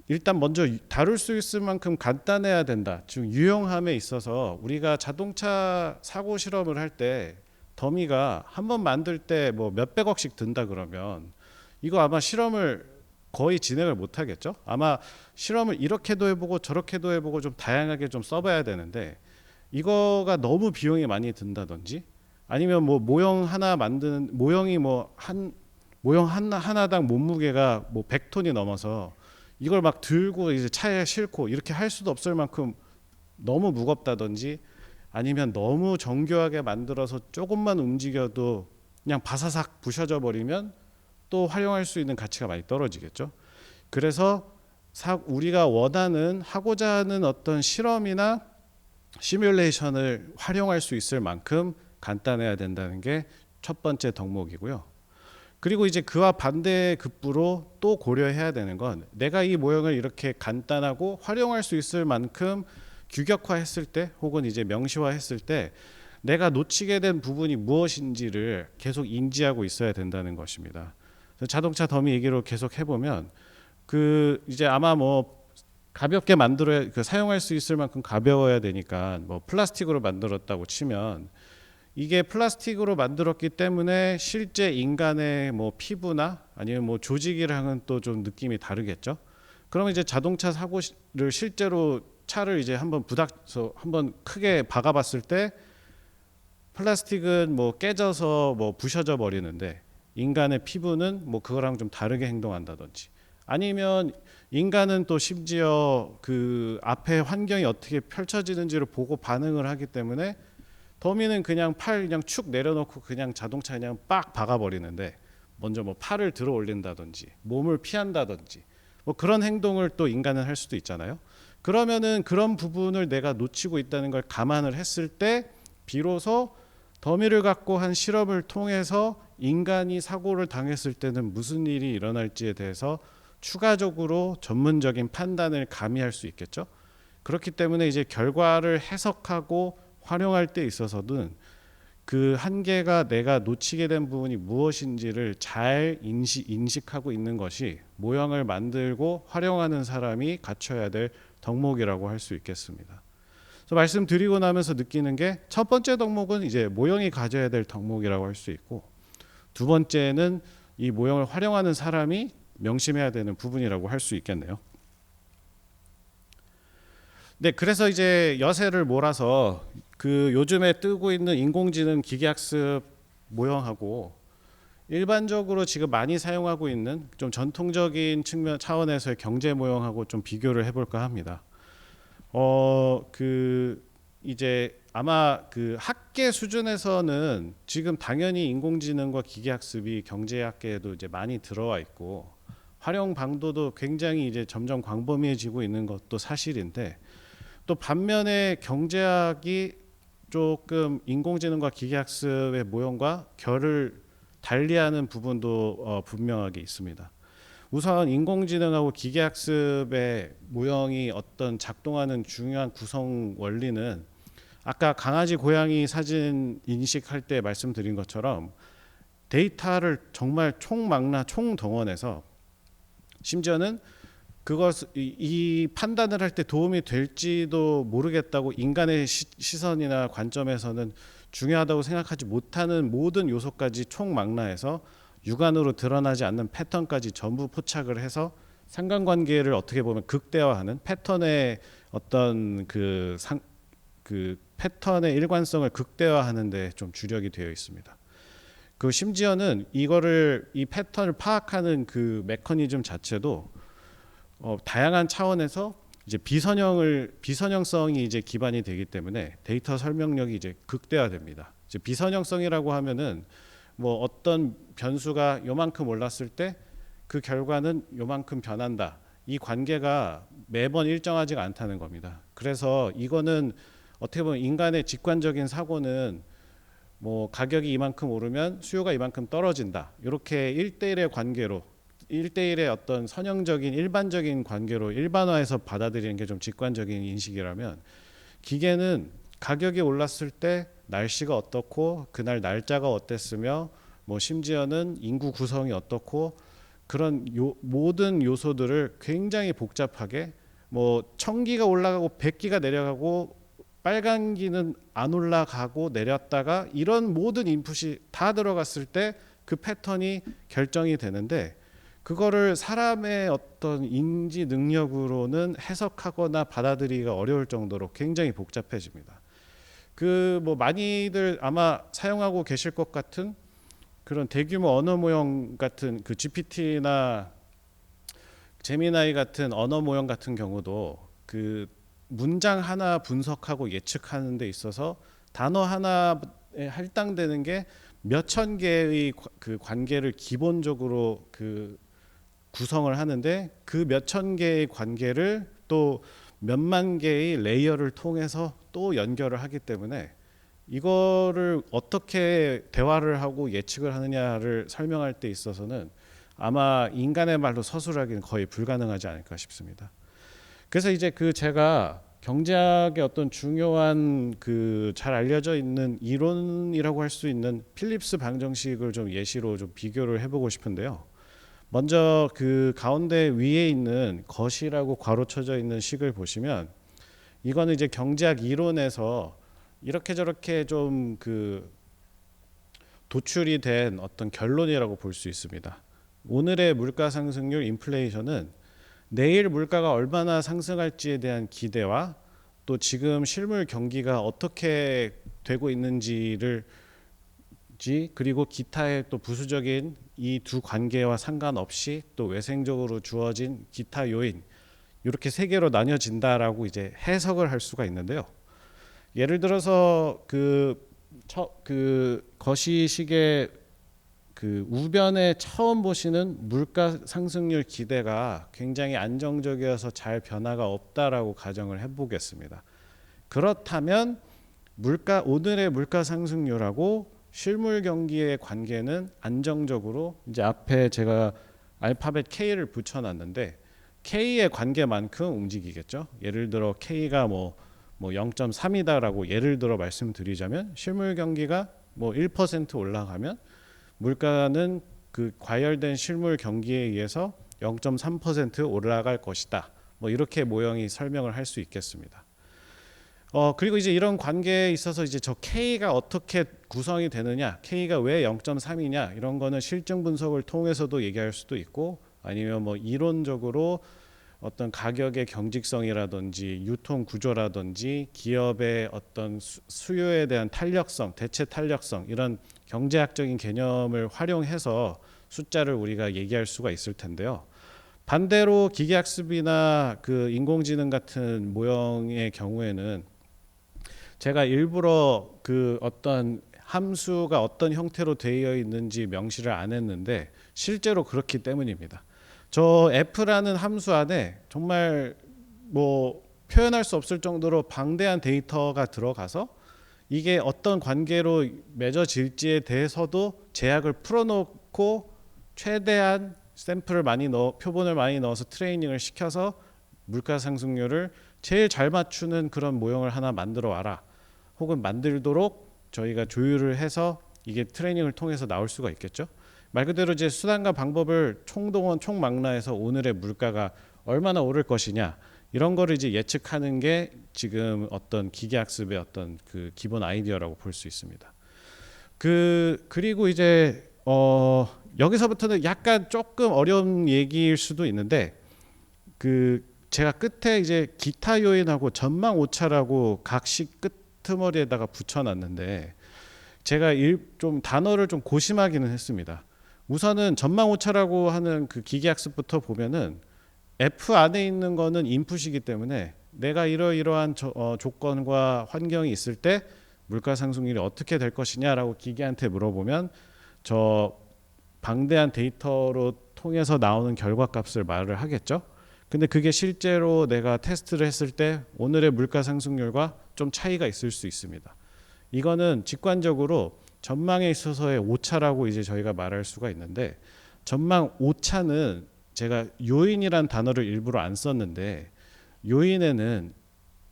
일단 먼저 다룰 수 있을 만큼 간단해야 된다. 즉 유용함에 있어서 우리가 자동차 사고 실험을 할 때 더미가 한 번 만들 때 뭐 몇백억씩 든다 그러면 이거 아마 실험을 거의 진행을 못 하겠죠. 아마 실험을 이렇게도 해보고 저렇게도 해보고 좀 다양하게 좀 써봐야 되는데, 이거가 너무 비용이 많이 든다든지, 아니면 뭐 모형 하나 만드는 모형이 뭐 한 모형 하나당 몸무게가 뭐 100톤이 넘어서 이걸 막 들고 이제 차에 싣고 이렇게 할 수도 없을 만큼 너무 무겁다든지, 아니면 너무 정교하게 만들어서 조금만 움직여도 그냥 바사삭 부셔져 버리면 또 활용할 수 있는 가치가 많이 떨어지겠죠. 그래서 우리가 원하는 하고자 하는 어떤 실험이나 시뮬레이션을 활용할 수 있을 만큼 간단해야 된다는 게 첫 번째 덕목이고요. 그리고 이제 그와 반대급부로 또 고려해야 되는 건, 내가 이 모형을 이렇게 간단하고 활용할 수 있을 만큼 규격화했을 때 혹은 이제 명시화했을 때 내가 놓치게 된 부분이 무엇인지를 계속 인지하고 있어야 된다는 것입니다. 자동차 더미 얘기로 계속 해보면 그 이제 아마 뭐 가볍게 만들어야 사용할 수 있을 만큼 가벼워야 되니까 뭐 플라스틱으로 만들었다고 치면, 이게 플라스틱으로 만들었기 때문에 실제 인간의 뭐 피부나 아니면 뭐 조직이랑은 또 좀 느낌이 다르겠죠. 그러면 이제 자동차 사고를 실제로 차를 이제 한번 부닥쳐 한번 크게 박아봤을 때 플라스틱은 뭐 깨져서 뭐 부셔져 버리는데, 인간의 피부는 뭐 그거랑 좀 다르게 행동한다든지, 아니면 인간은 또 심지어 그 앞에 환경이 어떻게 펼쳐지는지를 보고 반응을 하기 때문에 더미는 그냥 팔 그냥 축 내려놓고 그냥 자동차 그냥 빡 박아버리는데, 먼저 뭐 팔을 들어 올린다든지 몸을 피한다든지 뭐 그런 행동을 또 인간은 할 수도 있잖아요. 그러면은 그런 부분을 내가 놓치고 있다는 걸 감안을 했을 때 비로소 더미를 갖고 한 실험을 통해서 인간이 사고를 당했을 때는 무슨 일이 일어날지에 대해서 추가적으로 전문적인 판단을 가미할 수 있겠죠. 그렇기 때문에 이제 결과를 해석하고 활용할 때 있어서는 그 한계가 내가 놓치게 된 부분이 무엇인지를 잘 인식하고 있는 것이 모형을 만들고 활용하는 사람이 갖춰야 될 덕목이라고 할 수 있겠습니다. 그래서 말씀드리고 나면서 느끼는 게, 첫 번째 덕목은 이제 모형이 가져야 될 덕목이라고 할 수 있고, 두 번째는 이 모형을 활용하는 사람이 명심해야 되는 부분이라고 할 수 있겠네요. 네, 그래서 이제 여세를 몰아서 그 요즘에 뜨고 있는 인공지능 기계학습 모형하고 일반적으로 지금 많이 사용하고 있는 좀 전통적인 측면 차원에서의 경제 모형하고 좀 비교를 해볼까 합니다. 그 이제 아마 그 학계 수준에서는 지금 당연히 인공지능과 기계학습이 경제학계에도 이제 많이 들어와 있고 활용 방도도 굉장히 이제 점점 광범위해지고 있는 것도 사실인데, 또 반면에 경제학이 조금 인공지능과 기계학습의 모형과 결을 달리하는 부분도 분명하게 있습니다. 우선 인공지능하고 기계학습의 모형이 어떤 작동하는 중요한 구성 원리는 아까 강아지 고양이 사진 인식할 때 말씀드린 것처럼 데이터를 정말 총망라 총동원해서, 심지어는 이 판단을 할 때 도움이 될지도 모르겠다고 인간의 시선이나 관점에서는 중요하다고 생각하지 못하는 모든 요소까지 총망라해서 육안으로 드러나지 않는 패턴까지 전부 포착을 해서 상관관계를 어떻게 보면 극대화하는 패턴의 어떤 그 패턴의 일관성을 극대화하는 데 좀 주력이 되어 있습니다. 그 심지어는 이 패턴을 파악하는 그 메커니즘 자체도 다양한 차원에서 이제 비선형성이 이제 기반이 되기 때문에 데이터 설명력이 이제 극대화됩니다. 이제 비선형성이라고 하면은 뭐 어떤 변수가 요만큼 올랐을 때 그 결과는 요만큼 변한다. 이 관계가 매번 일정하지가 않다는 겁니다. 그래서 이거는 어떻게 보면 인간의 직관적인 사고는 뭐 가격이 이만큼 오르면 수요가 이만큼 떨어진다. 이렇게 1대1의 관계로, 1대1의 어떤 선형적인 일반적인 관계로 일반화해서 받아들이는 게 좀 직관적인 인식이라면, 기계는 가격이 올랐을 때 날씨가 어떻고 그날 날짜가 어땠으며 뭐 심지어는 인구 구성이 어떻고 그런 모든 요소들을 굉장히 복잡하게, 뭐 1000기가 올라가고 100기가 내려가고 빨간기는 안 올라가고 내렸다가 이런 모든 인풋이 다 들어갔을 때 그 패턴이 결정이 되는데, 그거를 사람의 어떤 인지 능력으로는 해석하거나 받아들이기가 어려울 정도로 굉장히 복잡해집니다. 그 뭐 많이들 아마 사용하고 계실 것 같은 그런 대규모 언어 모형 같은 그 GPT나 제미나이 같은 언어 모형 같은 경우도 그 문장 하나 분석하고 예측하는 데 있어서 단어 하나에 할당되는 게 몇천 개의 그 관계를 기본적으로 그 구성을 하는데, 그 몇천 개의 관계를 또 몇만 개의 레이어를 통해서 또 연결을 하기 때문에 이거를 어떻게 대화를 하고 예측을 하느냐를 설명할 때 있어서는 아마 인간의 말로 서술하기는 거의 불가능하지 않을까 싶습니다. 그래서 이제 그 제가 경제학의 어떤 중요한 그 잘 알려져 있는 이론이라고 할 수 있는 필립스 방정식을 좀 예시로 좀 비교를 해보고 싶은데요. 먼저 그 가운데 위에 있는 것이라고 괄호쳐져 있는 식을 보시면, 이거는 이제 경제학 이론에서 이렇게 저렇게 좀 그 도출이 된 어떤 결론이라고 볼 수 있습니다. 오늘의 물가 상승률 인플레이션은 내일 물가가 얼마나 상승할지에 대한 기대와 또 지금 실물 경기가 어떻게 되고 있는지를 그리고 기타의 또 부수적인 이 두 관계와 상관없이 또 외생적으로 주어진 기타 요인, 이렇게 세 개로 나뉘어진다라고 이제 해석을 할 수가 있는데요. 예를 들어서 그 거시식의 그 우변에 처음 보시는 물가 상승률 기대가 굉장히 안정적이어서 잘 변화가 없다라고 가정을 해보겠습니다. 그렇다면 오늘의 물가 상승률하고 실물 경기의 관계는 안정적으로, 이제 앞에 제가 알파벳 K를 붙여놨는데 K의 관계만큼 움직이겠죠. 예를 들어 K가 뭐 0.3이다라고 예를 들어 말씀드리자면, 실물 경기가 뭐 1% 올라가면 물가는 그 과열된 실물 경기에 의해서 0.3% 올라갈 것이다. 뭐 이렇게 모형이 설명을 할 수 있겠습니다. 그리고 이제 이런 관계에 있어서 이제 저 K가 어떻게 구성이 되느냐, K가 왜 0.3이냐, 이런 거는 실증 분석을 통해서도 얘기할 수도 있고, 아니면 뭐 이론적으로 어떤 가격의 경직성이라든지 유통 구조라든지 기업의 어떤 수요에 대한 탄력성, 대체 탄력성, 이런 경제학적인 개념을 활용해서 숫자를 우리가 얘기할 수가 있을 텐데요. 반대로 기계학습이나 그 인공지능 같은 모형의 경우에는 제가 일부러 그 어떤 함수가 어떤 형태로 되어 있는지 명시를 안 했는데 실제로 그렇기 때문입니다. 저 f라는 함수 안에 정말 뭐 표현할 수 없을 정도로 방대한 데이터가 들어가서 이게 어떤 관계로 맺어질지에 대해서도 제약을 풀어놓고 최대한 샘플을 많이 표본을 많이 넣어서 트레이닝을 시켜서 물가 상승률을 제일 잘 맞추는 그런 모형을 하나 만들어 와라. 혹은 만들도록 저희가 조율을 해서 이게 트레이닝을 통해서 나올 수가 있겠죠. 말 그대로 이제 수단과 방법을 총동원 총망라해서 오늘의 물가가 얼마나 오를 것이냐 이런 거를 이제 예측하는 게 지금 어떤 기계학습의 어떤 그 기본 아이디어라고 볼 수 있습니다. 그리고 이제 여기서부터는 약간 조금 어려운 얘기일 수도 있는데 제가 끝에 이제 기타 요인하고 전망 오차라고 각식 끄트머리에다가 붙여놨는데 제가 좀 단어를 좀 고심하기는 했습니다. 우선은 전망 오차라고 하는 그 기계학습부터 보면은 F 안에 있는 거는 인풋이기 때문에 내가 이러이러한 조건과 환경이 있을 때 물가 상승률이 어떻게 될 것이냐라고 기계한테 물어보면 저 방대한 데이터로 통해서 나오는 결과값을 말을 하겠죠. 근데 그게 실제로 내가 테스트를 했을 때 오늘의 물가 상승률과 좀 차이가 있을 수 있습니다. 이거는 직관적으로 전망에 있어서의 오차라고 이제 저희가 말할 수가 있는데 전망 오차는 제가 요인이란 단어를 일부러 안 썼는데 요인에는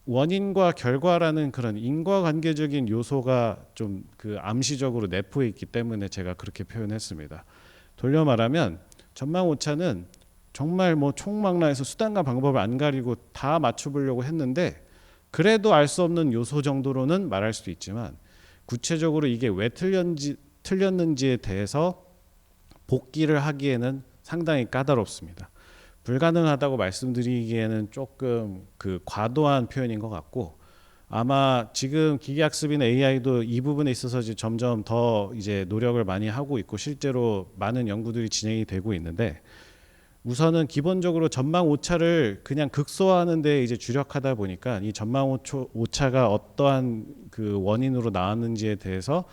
원인과 결과라는 그런 인과관계적인 요소가 좀 그 암시적으로 내포해 있기 때문에 제가 그렇게 표현했습니다. 돌려 말하면 전망 오차는 정말 뭐 총망라해서 수단과 방법을 안 가리고 다 맞춰보려고 했는데 그래도 알 수 없는 요소 정도로는 말할 수도 있지만 구체적으로 이게 왜 틀렸는지에 대해서 복기를 하기에는 상당히 까다롭습니다. 불가능하다고 말씀드리기에는 조금 그 과도한 표현인 것 같고 아마 지금 기계학습이나 AI도 이 부분에 있어서 이제 점점 더 이제 노력을 많이 하고 있고 실제로 많은 연구들이 진행이 되고 있는데 우선은 기본적으로 전망 오차를 그냥 극소화하는 데 이제 주력하다 보니까 이 전망 오차가 어떠한 그 원인으로 나왔는지에 대해서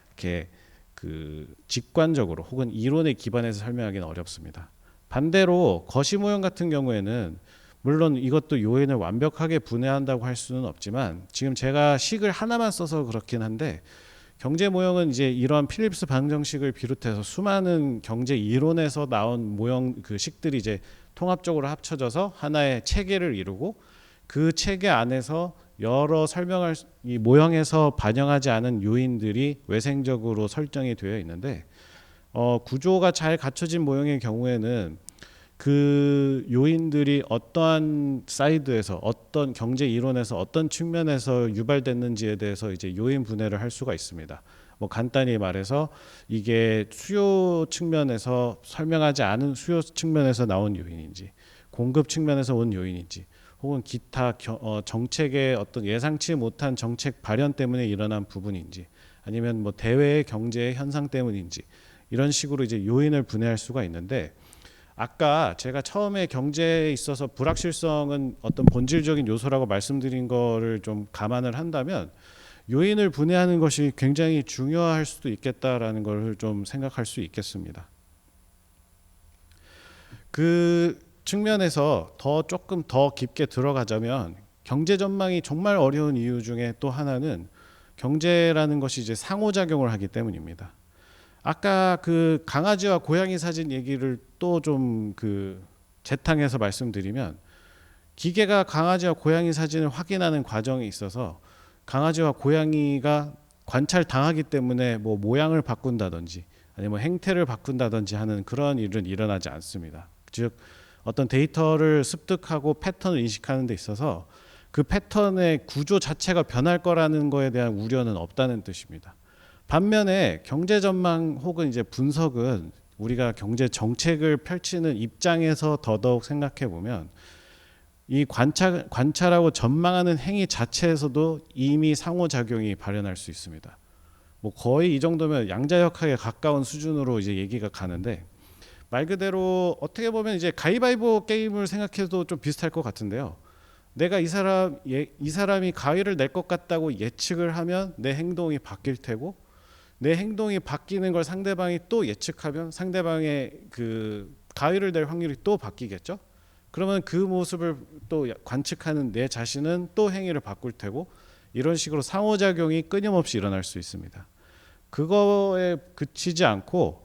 이렇게 그 직관적으로 혹은 이론에 기반해서 설명하기는 어렵습니다. 반대로 거시 모형 같은 경우에는 물론 이것도 요인을 완벽하게 분해한다고 할 수는 없지만 지금 제가 식을 하나만 써서 그렇긴 한데 경제 모형은 이제 이러한 필립스 방정식을 비롯해서 수많은 경제 이론에서 나온 모형 그 식들이 이제 통합적으로 합쳐져서 하나의 체계를 이루고 그 체계 안에서 여러 설명할 이 모형에서 반영하지 않은 요인들이 외생적으로 설정이 되어 있는데 구조가 잘 갖춰진 모형의 경우에는 그 요인들이 어떠한 사이드에서 어떤 경제 이론에서 어떤 측면에서 유발됐는지에 대해서 이제 요인 분해를 할 수가 있습니다. 뭐 간단히 말해서 이게 수요 측면에서 설명하지 않은 수요 측면에서 나온 요인인지 공급 측면에서 온 요인인지 혹은 기타 정책의 어떤 예상치 못한 정책 발현 때문에 일어난 부분인지 아니면 뭐 대외의 경제 현상 때문인지 이런 식으로 이제 요인을 분해할 수가 있는데 아까 제가 처음에 경제에 있어서 불확실성은 어떤 본질적인 요소라고 말씀드린 거를 좀 감안을 한다면 요인을 분해하는 것이 굉장히 중요할 수도 있겠다라는 걸 좀 생각할 수 있겠습니다. 그 측면에서 조금 더 깊게 들어가자면 경제 전망이 정말 어려운 이유 중에 또 하나는 경제라는 것이 이제 상호작용을 하기 때문입니다. 아까 그 강아지와 고양이 사진 얘기를 또 좀 그 재탕해서 말씀드리면 기계가 강아지와 고양이 사진을 확인하는 과정에 있어서 강아지와 고양이가 관찰당하기 때문에 뭐 모양을 바꾼다든지 아니면 행태를 바꾼다든지 하는 그런 일은 일어나지 않습니다. 즉 어떤 데이터를 습득하고 패턴을 인식하는 데 있어서 그 패턴의 구조 자체가 변할 거라는 거에 대한 우려는 없다는 뜻입니다. 반면에 경제 전망 혹은 이제 분석은 우리가 경제 정책을 펼치는 입장에서 더더욱 생각해 보면 이 관찰하고 전망하는 행위 자체에서도 이미 상호작용이 발현할 수 있습니다. 뭐 거의 이 정도면 양자역학에 가까운 수준으로 이제 얘기가 가는데 말 그대로 어떻게 보면 이제 가위바위보 게임을 생각해도 좀 비슷할 것 같은데요. 내가 이 사람이 가위를 낼 것 같다고 예측을 하면 내 행동이 바뀔 테고, 내 행동이 바뀌는 걸 상대방이 또 예측하면 상대방의 그 가위를 낼 확률이 또 바뀌겠죠. 그러면 그 모습을 또 관측하는 내 자신은 또 행위를 바꿀 테고, 이런 식으로 상호작용이 끊임없이 일어날 수 있습니다. 그거에 그치지 않고,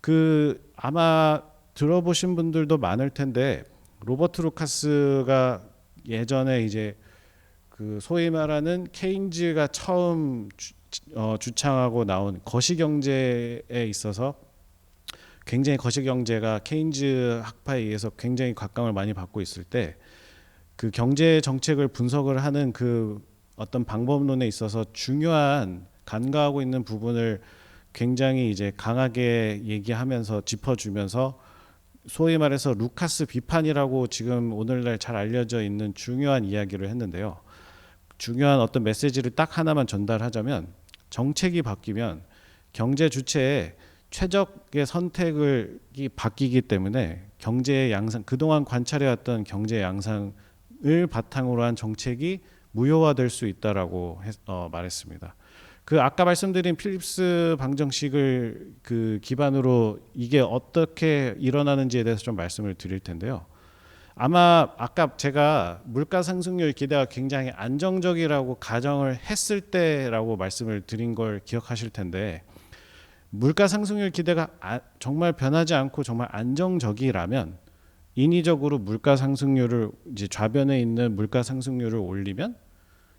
그 아마 들어보신 분들도 많을 텐데, 로버트 루카스가 예전에 이제 그 소위 말하는 케인즈가 처음 주창하고 나온 거시경제에 있어서, 굉장히 거시경제가 케인즈 학파에 의해서 굉장히 각광을 많이 받고 있을 때, 그 경제 정책을 분석을 하는 그 어떤 방법론에 있어서 중요한 간과하고 있는 부분을 굉장히 이제 강하게 얘기하면서 짚어주면서, 소위 말해서 루카스 비판이라고 지금 오늘날 잘 알려져 있는 중요한 이야기를 했는데요. 중요한 어떤 메시지를 딱 하나만 전달하자면, 정책이 바뀌면 경제 주체의 최적의 선택이 바뀌기 때문에 경제의 양상, 그동안 관찰해왔던 경제 양상을 바탕으로 한 정책이 무효화될 수 있다라고 말했습니다. 그 아까 말씀드린 필립스 방정식을 그 기반으로 이게 어떻게 일어나는지에 대해서 좀 말씀을 드릴 텐데요. 아마 아까 제가 물가 상승률 기대가 굉장히 안정적이라고 가정을 했을 때라고 말씀을 드린 걸 기억하실 텐데, 물가 상승률 기대가 정말 변하지 않고 정말 안정적이라면, 인위적으로 물가 상승률을 이제 좌변에 있는 물가 상승률을 올리면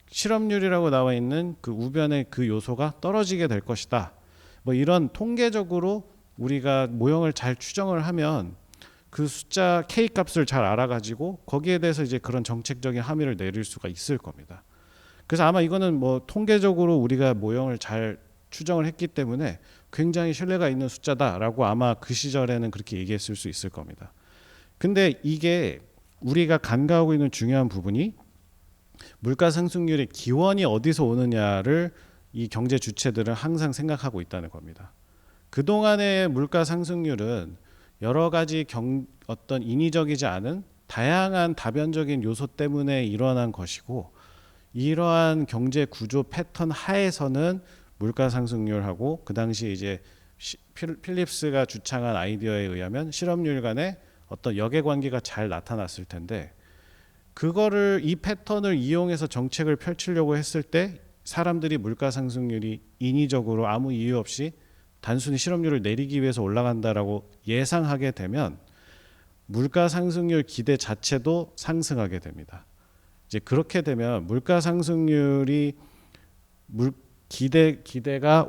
실업률이라고 나와 있는 그 우변의 그 요소가 떨어지게 될 것이다. 뭐 이런 통계적으로 우리가 모형을 잘 추정을 하면 그 숫자 K 값을 잘 알아가지고 거기에 대해서 이제 그런 정책적인 함의를 내릴 수가 있을 겁니다. 그래서 아마 이거는 뭐 통계적으로 우리가 모형을 잘 추정을 했기 때문에 굉장히 신뢰가 있는 숫자다라고 아마 그 시절에는 그렇게 얘기했을 수 있을 겁니다. 근데 이게 우리가 간과하고 있는 중요한 부분이, 물가 상승률의 기원이 어디서 오느냐를 이 경제 주체들은 항상 생각하고 있다는 겁니다. 그동안의 물가 상승률은 여러 가지 어떤 인위적이지 않은 다양한 다변적인 요소 때문에 일어난 것이고, 이러한 경제 구조 패턴 하에서는 물가 상승률하고 그 당시 이제 필립스가 주창한 아이디어에 의하면 실업률 간의 어떤 역의 관계가 잘 나타났을 텐데, 그거를 이 패턴을 이용해서 정책을 펼치려고 했을 때 사람들이 물가 상승률이 인위적으로 아무 이유 없이 단순히 실업률을 내리기 위해서 올라간다라고 예상하게 되면 물가 상승률 기대 자체도 상승하게 됩니다. 이제 그렇게 되면 물가 상승률이 기대가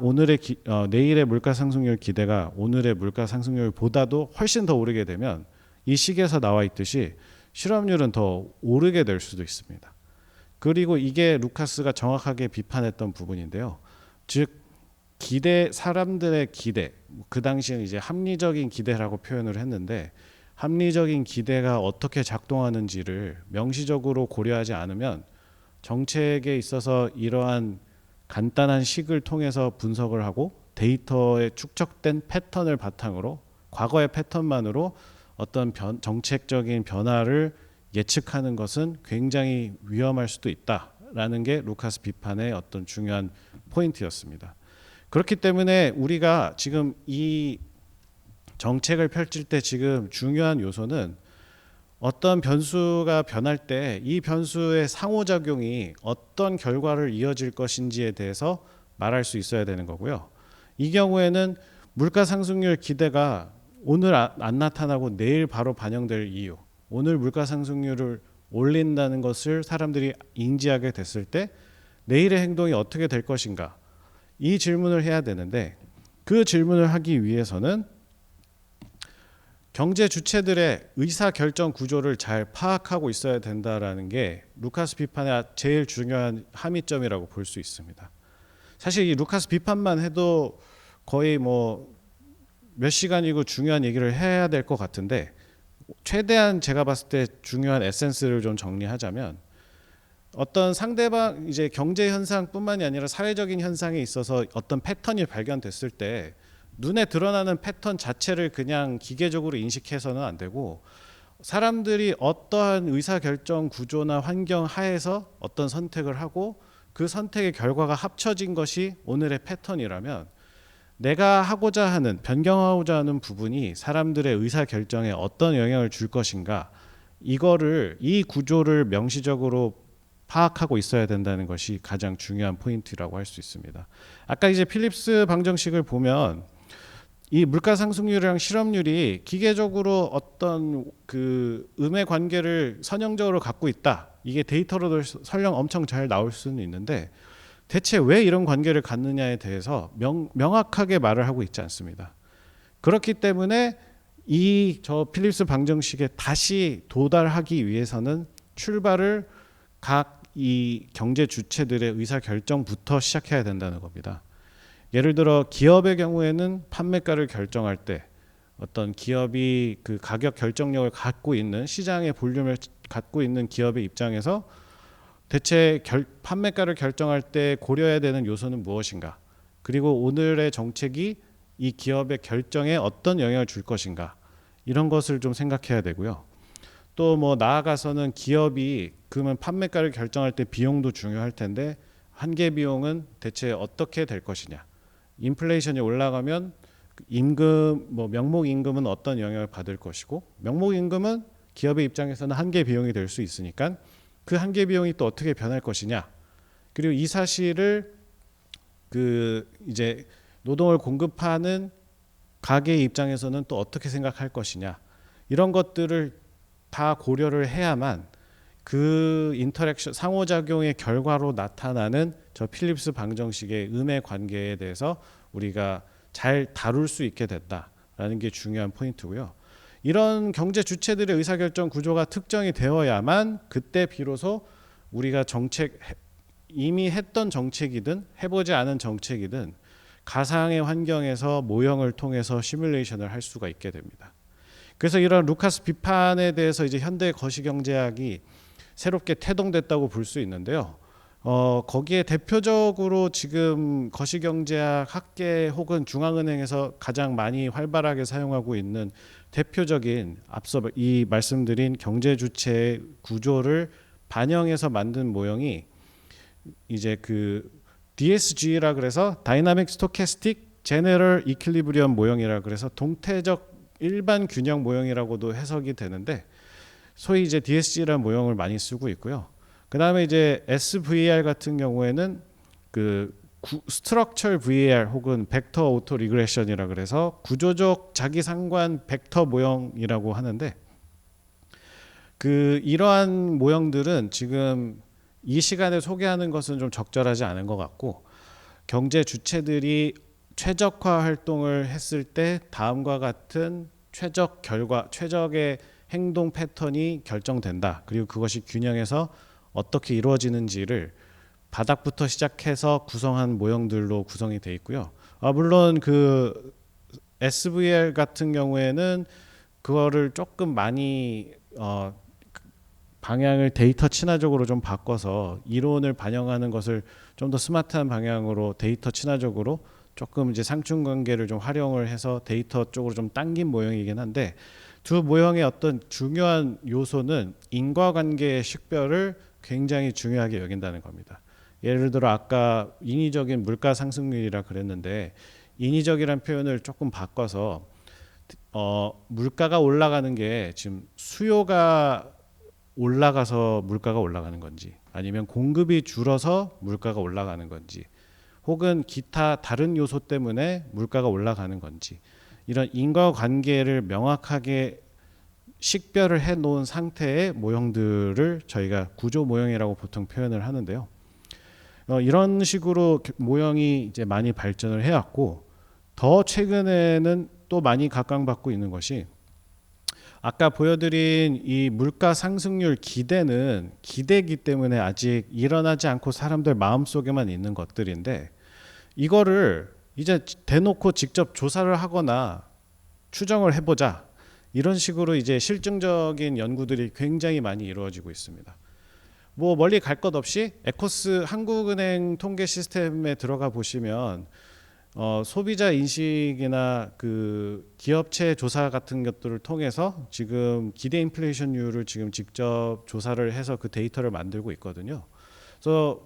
내일의 물가 상승률 기대가 오늘의 물가 상승률보다도 훨씬 더 오르게 되면, 이 식에서 나와 있듯이 실업률은 더 오르게 될 수도 있습니다. 그리고 이게 루카스가 정확하게 비판했던 부분인데요. 즉 사람들의 기대, 그 당시에는 이제 합리적인 기대라고 표현을 했는데, 합리적인 기대가 어떻게 작동하는지를 명시적으로 고려하지 않으면 정책에 있어서 이러한 간단한 식을 통해서 분석을 하고 데이터에 축적된 패턴을 바탕으로, 과거의 패턴만으로 어떤 정책적인 변화를 예측하는 것은 굉장히 위험할 수도 있다라는 게 루카스 비판의 어떤 중요한 포인트였습니다. 그렇기 때문에 우리가 지금 이 정책을 펼칠 때 지금 중요한 요소는, 어떤 변수가 변할 때 이 변수의 상호작용이 어떤 결과를 이어질 것인지에 대해서 말할 수 있어야 되는 거고요. 이 경우에는 물가 상승률 기대가 오늘 안 나타나고 내일 바로 반영될 이유, 오늘 물가 상승률을 올린다는 것을 사람들이 인지하게 됐을 때 내일의 행동이 어떻게 될 것인가, 이 질문을 해야 되는데, 그 질문을 하기 위해서는 경제 주체들의 의사결정 구조를 잘 파악하고 있어야 된다라는 게 루카스 비판의 제일 중요한 함의점이라고 볼 수 있습니다. 사실 이 루카스 비판만 해도 거의 뭐 몇 시간이고 중요한 얘기를 해야 될 것 같은데, 최대한 제가 봤을 때 중요한 에센스를 좀 정리하자면, 어떤 상대방 이제 경제 현상뿐만이 아니라 사회적인 현상에 있어서 어떤 패턴이 발견됐을 때 눈에 드러나는 패턴 자체를 그냥 기계적으로 인식해서는 안 되고, 사람들이 어떠한 의사결정 구조나 환경 하에서 어떤 선택을 하고 그 선택의 결과가 합쳐진 것이 오늘의 패턴이라면, 내가 하고자 하는, 변경하고자 하는 부분이 사람들의 의사결정에 어떤 영향을 줄 것인가, 이 구조를 명시적으로 파악하고 있어야 된다는 것이 가장 중요한 포인트라고 할 수 있습니다. 아까 이제 필립스 방정식을 보면 이 물가 상승률이랑 실업률이 기계적으로 어떤 그 음의 관계를 선형적으로 갖고 있다, 이게 데이터로도 설령 엄청 잘 나올 수는 있는데 대체 왜 이런 관계를 갖느냐에 대해서 명확하게 말을 하고 있지 않습니다. 그렇기 때문에 저 필립스 방정식에 다시 도달하기 위해서는 출발을 각 이 경제 주체들의 의사 결정부터 시작해야 된다는 겁니다. 예를 들어 기업의 경우에는 판매가를 결정할 때 어떤 기업이 그 가격 결정력을 갖고 있는, 시장의 볼륨을 갖고 있는 기업의 입장에서 대체 판매가를 결정할 때 고려해야 되는 요소는 무엇인가, 그리고 오늘의 정책이 이 기업의 결정에 어떤 영향을 줄 것인가, 이런 것을 좀 생각해야 되고요. 또 뭐 나아가서는 기업이 그러면 판매가를 결정할 때 비용도 중요할 텐데 한계 비용은 대체 어떻게 될 것이냐, 인플레이션이 올라가면 임금, 뭐 명목 임금은 어떤 영향을 받을 것이고, 명목 임금은 기업의 입장에서는 한계 비용이 될 수 있으니까 그 한계 비용이 또 어떻게 변할 것이냐, 그리고 이 사실을 그 이제 노동을 공급하는 가게의 입장에서는 또 어떻게 생각할 것이냐, 이런 것들을 다 고려를 해야만 그 인터랙션, 상호작용의 결과로 나타나는 저 필립스 방정식의 음의 관계에 대해서 우리가 잘 다룰 수 있게 됐다라는 게 중요한 포인트고요. 이런 경제 주체들의 의사결정 구조가 특정이 되어야만 그때 비로소 우리가 이미 했던 정책이든 해보지 않은 정책이든 가상의 환경에서 모형을 통해서 시뮬레이션을 할 수가 있게 됩니다. 그래서 이런 루카스 비판에 대해서 이제 현대 거시경제학이 새롭게 태동됐다고 볼 수 있는데요. 거기에 대표적으로 지금 거시경제학 학계 혹은 중앙은행에서 가장 많이 활발하게 사용하고 있는 대표적인 앞서 이 말씀드린 경제 주체의 구조를 반영해서 만든 모형이 이제 그 DSG라 그래서 다이나믹 스토캐스틱 제너럴 이퀄리브리엄 모형이라 그래서 동태적 일반 균형 모형이라고도 해석이 되는데, 소위 이제 DSG라는 모형을 많이 쓰고 있고요. 그 다음에 이제 SVR 같은 경우에는 그 스트럭처 VAR 혹은 벡터 오토 리그레션이라 그래서 구조적 자기 상관 벡터 모형이라고 하는데, 그 이러한 모형들은 지금 이 시간에 소개하는 것은 좀 적절하지 않은 것 같고, 경제 주체들이 최적화 활동을 했을 때 다음과 같은 최적의 행동 패턴이 결정된다. 그리고 그것이 균형에서 어떻게 이루어지는지를 바닥부터 시작해서 구성한 모형들로 구성이 돼 있고요. 물론 그 SVR 같은 경우에는 그거를 조금 많이 방향을 데이터 친화적으로 좀 바꿔서 이론을 반영하는 것을 좀 더 스마트한 방향으로 데이터 친화적으로 조금 이제 상충 관계를 좀 활용을 해서 데이터 쪽으로 좀 당긴 모형이긴 한데, 두 모형의 어떤 중요한 요소는 인과관계의 식별을 굉장히 중요하게 여긴다는 겁니다. 예를 들어 아까 인위적인 물가 상승률이라 그랬는데, 인위적이란 표현을 조금 바꿔서 물가가 올라가는 게 지금 수요가 올라가서 물가가 올라가는 건지, 아니면 공급이 줄어서 물가가 올라가는 건지, 혹은 기타 다른 요소 때문에 물가가 올라가는 건지, 이런 인과관계를 명확하게 식별을 해 놓은 상태의 모형들을 저희가 구조 모형이라고 보통 표현을 하는데요. 이런 식으로 모형이 이제 많이 발전을 해왔고, 더 최근에는 또 많이 각광받고 있는 것이 아까 보여드린 이 물가 상승률 기대는 기대기 때문에 아직 일어나지 않고 사람들 마음속에만 있는 것들인데, 이거를 이제 대놓고 직접 조사를 하거나 추정을 해보자, 이런 식으로 이제 실증적인 연구들이 굉장히 많이 이루어지고 있습니다. 뭐 멀리 갈 것 없이 에코스 한국은행 통계 시스템에 들어가 보시면 소비자 인식이나 그 기업체 조사 같은 것들을 통해서 지금 기대 인플레이션율을 지금 직접 조사를 해서 그 데이터를 만들고 있거든요. 그래서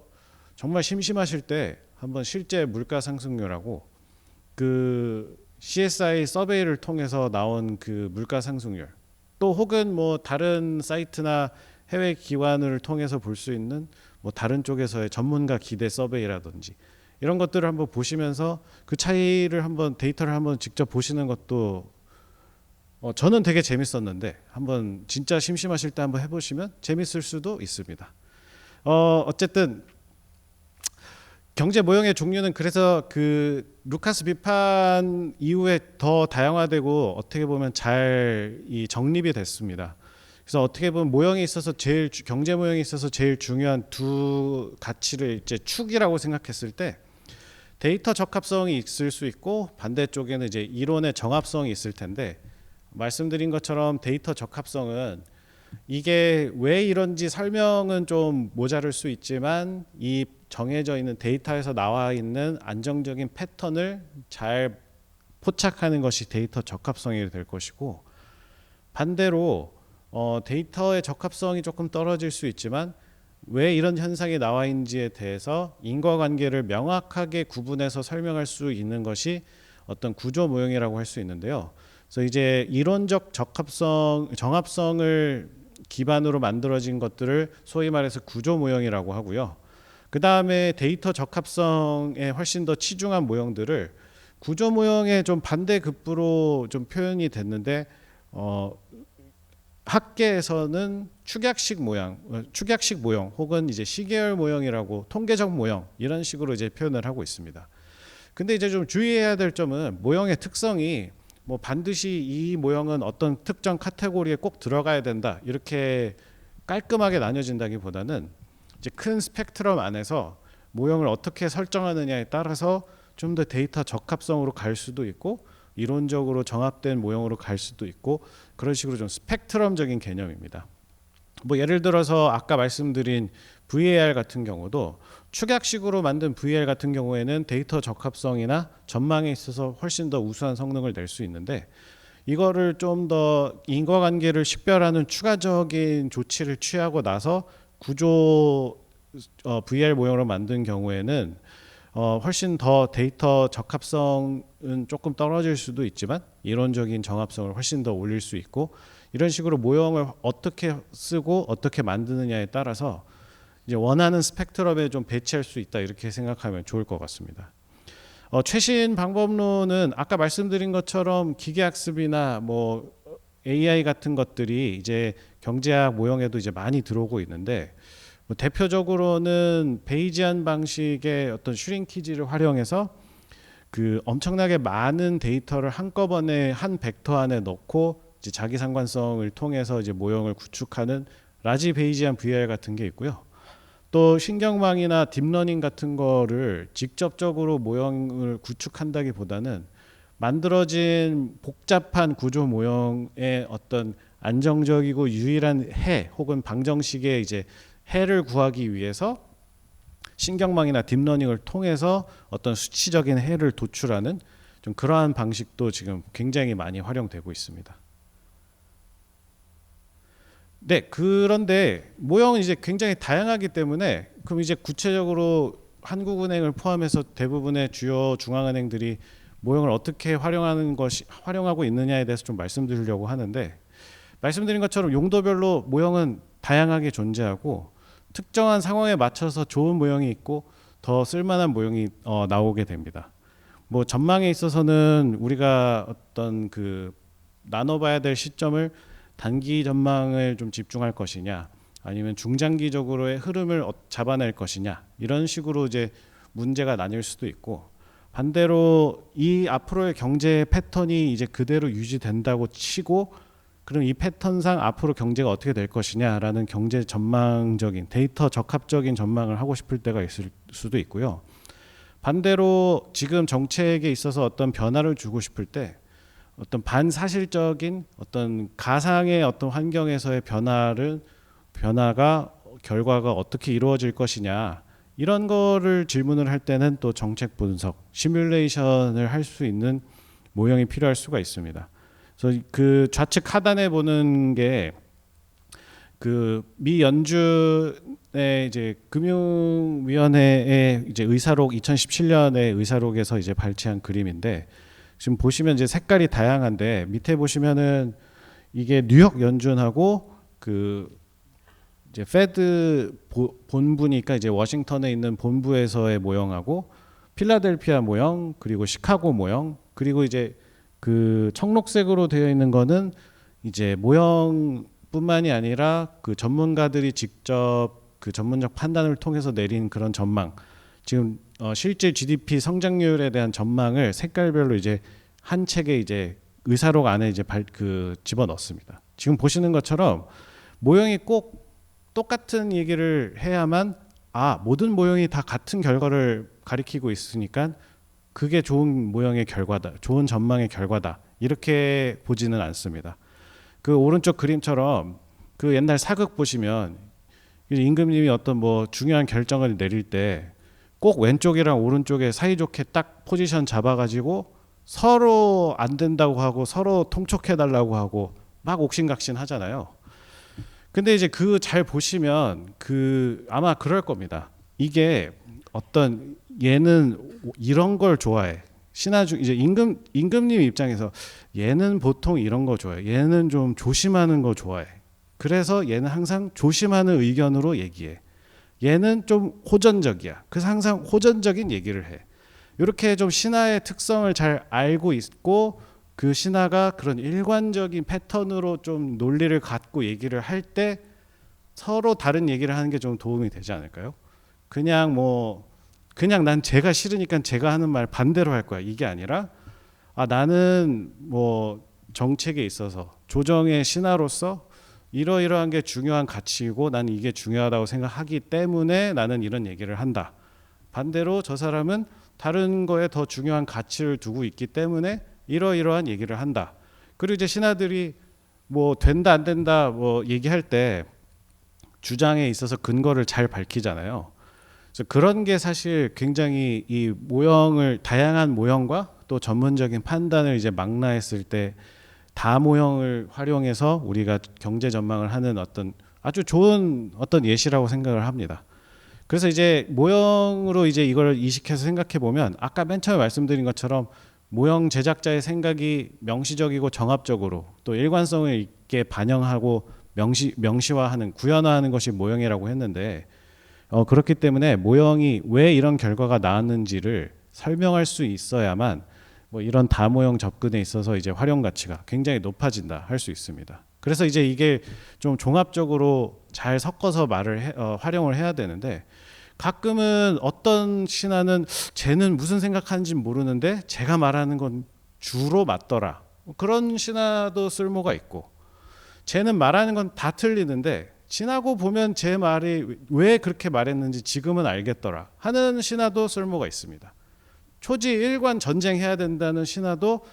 정말 심심하실 때 한번 실제 물가 상승률하고 그 CSI 서베이를 통해서 나온 그 물가 상승률, 또 혹은 뭐 다른 사이트나 해외 기관을 통해서 볼 수 있는 뭐 다른 쪽에서의 전문가 기대 서베이라든지 이런 것들을 한번 보시면서 그 차이를 한번 데이터를 한번 직접 보시는 것도 저는 되게 재밌었는데 한번 진짜 심심하실 때 한번 해보시면 재밌을 수도 있습니다. 어쨌든 경제 모형의 종류는 그래서 그 루카스 비판 이후에 더 다양화되고 어떻게 보면 잘 이 정립이 됐습니다. 그래서 어떻게 보면 모형에 있어서 경제 모형에 있어서 제일 중요한 두 가치를 이제 축이라고 생각했을 때 데이터 적합성이 있을 수 있고 반대쪽에는 이제 이론의 정합성이 있을 텐데, 말씀드린 것처럼 데이터 적합성은 이게 왜 이런지 설명은 좀 모자랄 수 있지만 이 정해져 있는 데이터에서 나와 있는 안정적인 패턴을 잘 포착하는 것이 데이터 적합성이 될 것이고, 반대로 데이터의 적합성이 조금 떨어질 수 있지만 왜 이런 현상이 나와 있는지에 대해서 인과관계를 명확하게 구분해서 설명할 수 있는 것이 어떤 구조 모형이라고 할 수 있는데요. 그래서 이제 이론적 정합성을 기반으로 만들어진 것들을 소위 말해서 구조 모형이라고 하고요. 그 다음에 데이터 적합성에 훨씬 더 치중한 모형들을 구조 모형의 좀 반대급부로 좀 표현이 됐는데, 학계에서는 축약식 모형 혹은 이제 시계열 모형이라고 통계적 모형 이런 식으로 이제 표현을 하고 있습니다. 근데 이제 좀 주의해야 될 점은 모형의 특성이 뭐 반드시 이 모형은 어떤 특정 카테고리에 꼭 들어가야 된다 이렇게 깔끔하게 나뉘어진다기보다는 이제 큰 스펙트럼 안에서 모형을 어떻게 설정하느냐에 따라서 좀 더 데이터 적합성으로 갈 수도 있고 이론적으로 정합된 모형으로 갈 수도 있고, 그런 식으로 좀 스펙트럼적인 개념입니다. 뭐 예를 들어서 아까 말씀드린 VAR 같은 경우도 축약식으로 만든 VAR 같은 경우에는 데이터 적합성이나 전망에 있어서 훨씬 더 우수한 성능을 낼 수 있는데, 이거를 좀 더 인과관계를 식별하는 추가적인 조치를 취하고 나서 구조 VAR 모형으로 만든 경우에는 훨씬 더 데이터 적합성은 조금 떨어질 수도 있지만 이론적인 정합성을 훨씬 더 올릴 수 있고, 이런 식으로 모형을 어떻게 쓰고 어떻게 만드느냐에 따라서 이제 원하는 스펙트럼에 좀 배치할 수 있다 이렇게 생각하면 좋을 것 같습니다. 최신 방법론은 아까 말씀드린 것처럼 기계학습이나 뭐 AI 같은 것들이 이제 경제학 모형에도 이제 많이 들어오고 있는데, 뭐 대표적으로는 베이지안 방식의 어떤 슈링키지를 활용해서 그 엄청나게 많은 데이터를 한꺼번에 한 벡터 안에 넣고 이제 자기 상관성을 통해서 이제 모형을 구축하는 라지 베이지안 VAR 같은 게 있고요. 또 신경망이나 딥러닝 같은 거를 직접적으로 모형을 구축한다기보다는 만들어진 복잡한 구조 모형의 어떤 안정적이고 유일한 해 혹은 방정식의 이제 해를 구하기 위해서 신경망이나 딥러닝을 통해서 어떤 수치적인 해를 도출하는 좀 그러한 방식도 지금 굉장히 많이 활용되고 있습니다. 네, 그런데 모형은 이제 굉장히 다양하기 때문에 그럼 이제 구체적으로 한국은행을 포함해서 대부분의 주요 중앙은행들이 모형을 어떻게 활용하고 있느냐에 대해서 좀 말씀드리려고 하는데, 말씀드린 것처럼 용도별로 모형은 다양하게 존재하고 특정한 상황에 맞춰서 좋은 모형이 있고 더 쓸만한 모형이 나오게 됩니다. 뭐 전망에 있어서는 우리가 어떤 그 나눠봐야 될 시점을 단기 전망을 좀 집중할 것이냐 아니면 중장기적으로의 흐름을 잡아낼 것이냐 이런 식으로 이제 문제가 나뉠 수도 있고, 반대로 이 앞으로의 경제 패턴이 이제 그대로 유지된다고 치고 그럼 이 패턴상 앞으로 경제가 어떻게 될 것이냐라는 경제 전망적인 데이터 적합적인 전망을 하고 싶을 때가 있을 수도 있고요. 반대로 지금 정책에 있어서 어떤 변화를 주고 싶을 때 어떤 반사실적인 어떤 가상의 어떤 환경에서의 변화가 결과가 어떻게 이루어질 것이냐 이런 거를 질문을 할 때는 또 정책 분석, 시뮬레이션을 할 수 있는 모형이 필요할 수가 있습니다. 그래서 그 좌측 하단에 보는 게 그 미 연준의 이제 금융위원회의 이제 의사록 2017년의 의사록에서 이제 발췌한 그림인데, 지금 보시면 이제 색깔이 다양한데 밑에 보시면은 이게 뉴욕 연준하고 그 이제 페드 본부니까 이제 워싱턴에 있는 본부에서의 모형하고 필라델피아 모형, 그리고 시카고 모형, 그리고 이제 그 청록색으로 되어 있는 거는 이제 모형뿐만이 아니라 그 전문가들이 직접 그 전문적 판단을 통해서 내린 그런 전망, 지금 실제 GDP 성장률에 대한 전망을 색깔별로 이제 한 책에 이제 의사록 안에 이제 집어 넣습니다. 지금 보시는 것처럼 모형이 꼭 똑같은 얘기를 해야만 모든 모형이 다 같은 결과를 가리키고 있으니까 그게 좋은 모형의 결과다, 좋은 전망의 결과다, 이렇게 보지는 않습니다. 그 오른쪽 그림처럼 그 옛날 사극 보시면 임금님이 어떤 뭐 중요한 결정을 내릴 때 꼭 왼쪽이랑 오른쪽에 사이좋게 딱 포지션 잡아가지고 서로 안 된다고 하고 서로 통촉해 달라고 하고 막 옥신각신 하잖아요. 근데 이제 그 잘 보시면 그 아마 그럴 겁니다. 이게 어떤 얘는 이런 걸 좋아해. 신하 중 이제 임금님 입장에서 얘는 보통 이런 거 좋아해. 얘는 좀 조심하는 거 좋아해. 그래서 얘는 항상 조심하는 의견으로 얘기해. 얘는 좀 호전적이야. 그래서 항상 호전적인 얘기를 해. 이렇게 좀 신하의 특성을 잘 알고 있고 그 신하가 그런 일관적인 패턴으로 좀 논리를 갖고 얘기를 할 때 서로 다른 얘기를 하는 게 좀 도움이 되지 않을까요? 그냥 난 제가 싫으니까 제가 하는 말 반대로 할 거야, 이게 아니라 나는 뭐 정책에 있어서 조정의 신하로서 이러이러한 게 중요한 가치이고 난 이게 중요하다고 생각하기 때문에 나는 이런 얘기를 한다. 반대로 저 사람은 다른 거에 더 중요한 가치를 두고 있기 때문에 이러이러한 얘기를 한다. 그리고 이제 신하들이 뭐 된다 안 된다 뭐 얘기할 때 주장에 있어서 근거를 잘 밝히잖아요. 그래서 그런 게 사실 굉장히 이 모형을 다양한 모형과 또 전문적인 판단을 이제 망라했을 때 다모형을 활용해서 우리가 경제 전망을 하는 어떤 아주 좋은 어떤 예시라고 생각을 합니다. 그래서 이제 모형으로 이제 이걸 이식해서 생각해 보면 아까 맨 처음에 말씀드린 것처럼 모형 제작자의 생각이 명시적이고 정합적으로 또 일관성을 있게 반영하고 명시화하는 구현화하는 것이 모형이라고 했는데 그렇기 때문에 모형이 왜 이런 결과가 나왔는지를 설명할 수 있어야만 뭐 이런 다모형 접근에 있어서 이제 활용 가치가 굉장히 높아진다 할 수 있습니다. 그래서 이제 이게 좀 종합적으로 잘 섞어서 활용을 해야 되는데 가끔은 어떤 신하는 쟤는 무슨 생각하는지 모르는데 제가 말하는 건 주로 맞더라. 그런 신하도 쓸모가 있고 쟤는 말하는 건 다 틀리는데 지나고 보면 제 말이 왜 그렇게 말했는지 지금은 알겠더라 하는 신하도 쓸모가 있습니다. 초지일관 전쟁해야 된다는 신하도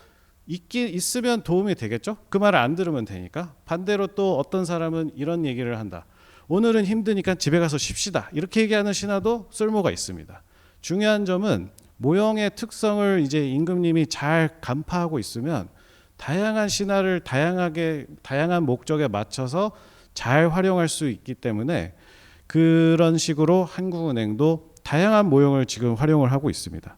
있으면 도움이 되겠죠. 그 말을 안 들으면 되니까. 반대로 또 어떤 사람은 이런 얘기를 한다. 오늘은 힘드니까 집에 가서 쉽시다. 이렇게 얘기하는 신하도 쓸모가 있습니다. 중요한 점은 모형의 특성을 이제 임금님이 잘 간파하고 있으면 다양한 신하를 다양한 목적에 맞춰서 잘 활용할 수 있기 때문에 그런 식으로 한국은행도 다양한 모형을 지금 활용을 하고 있습니다.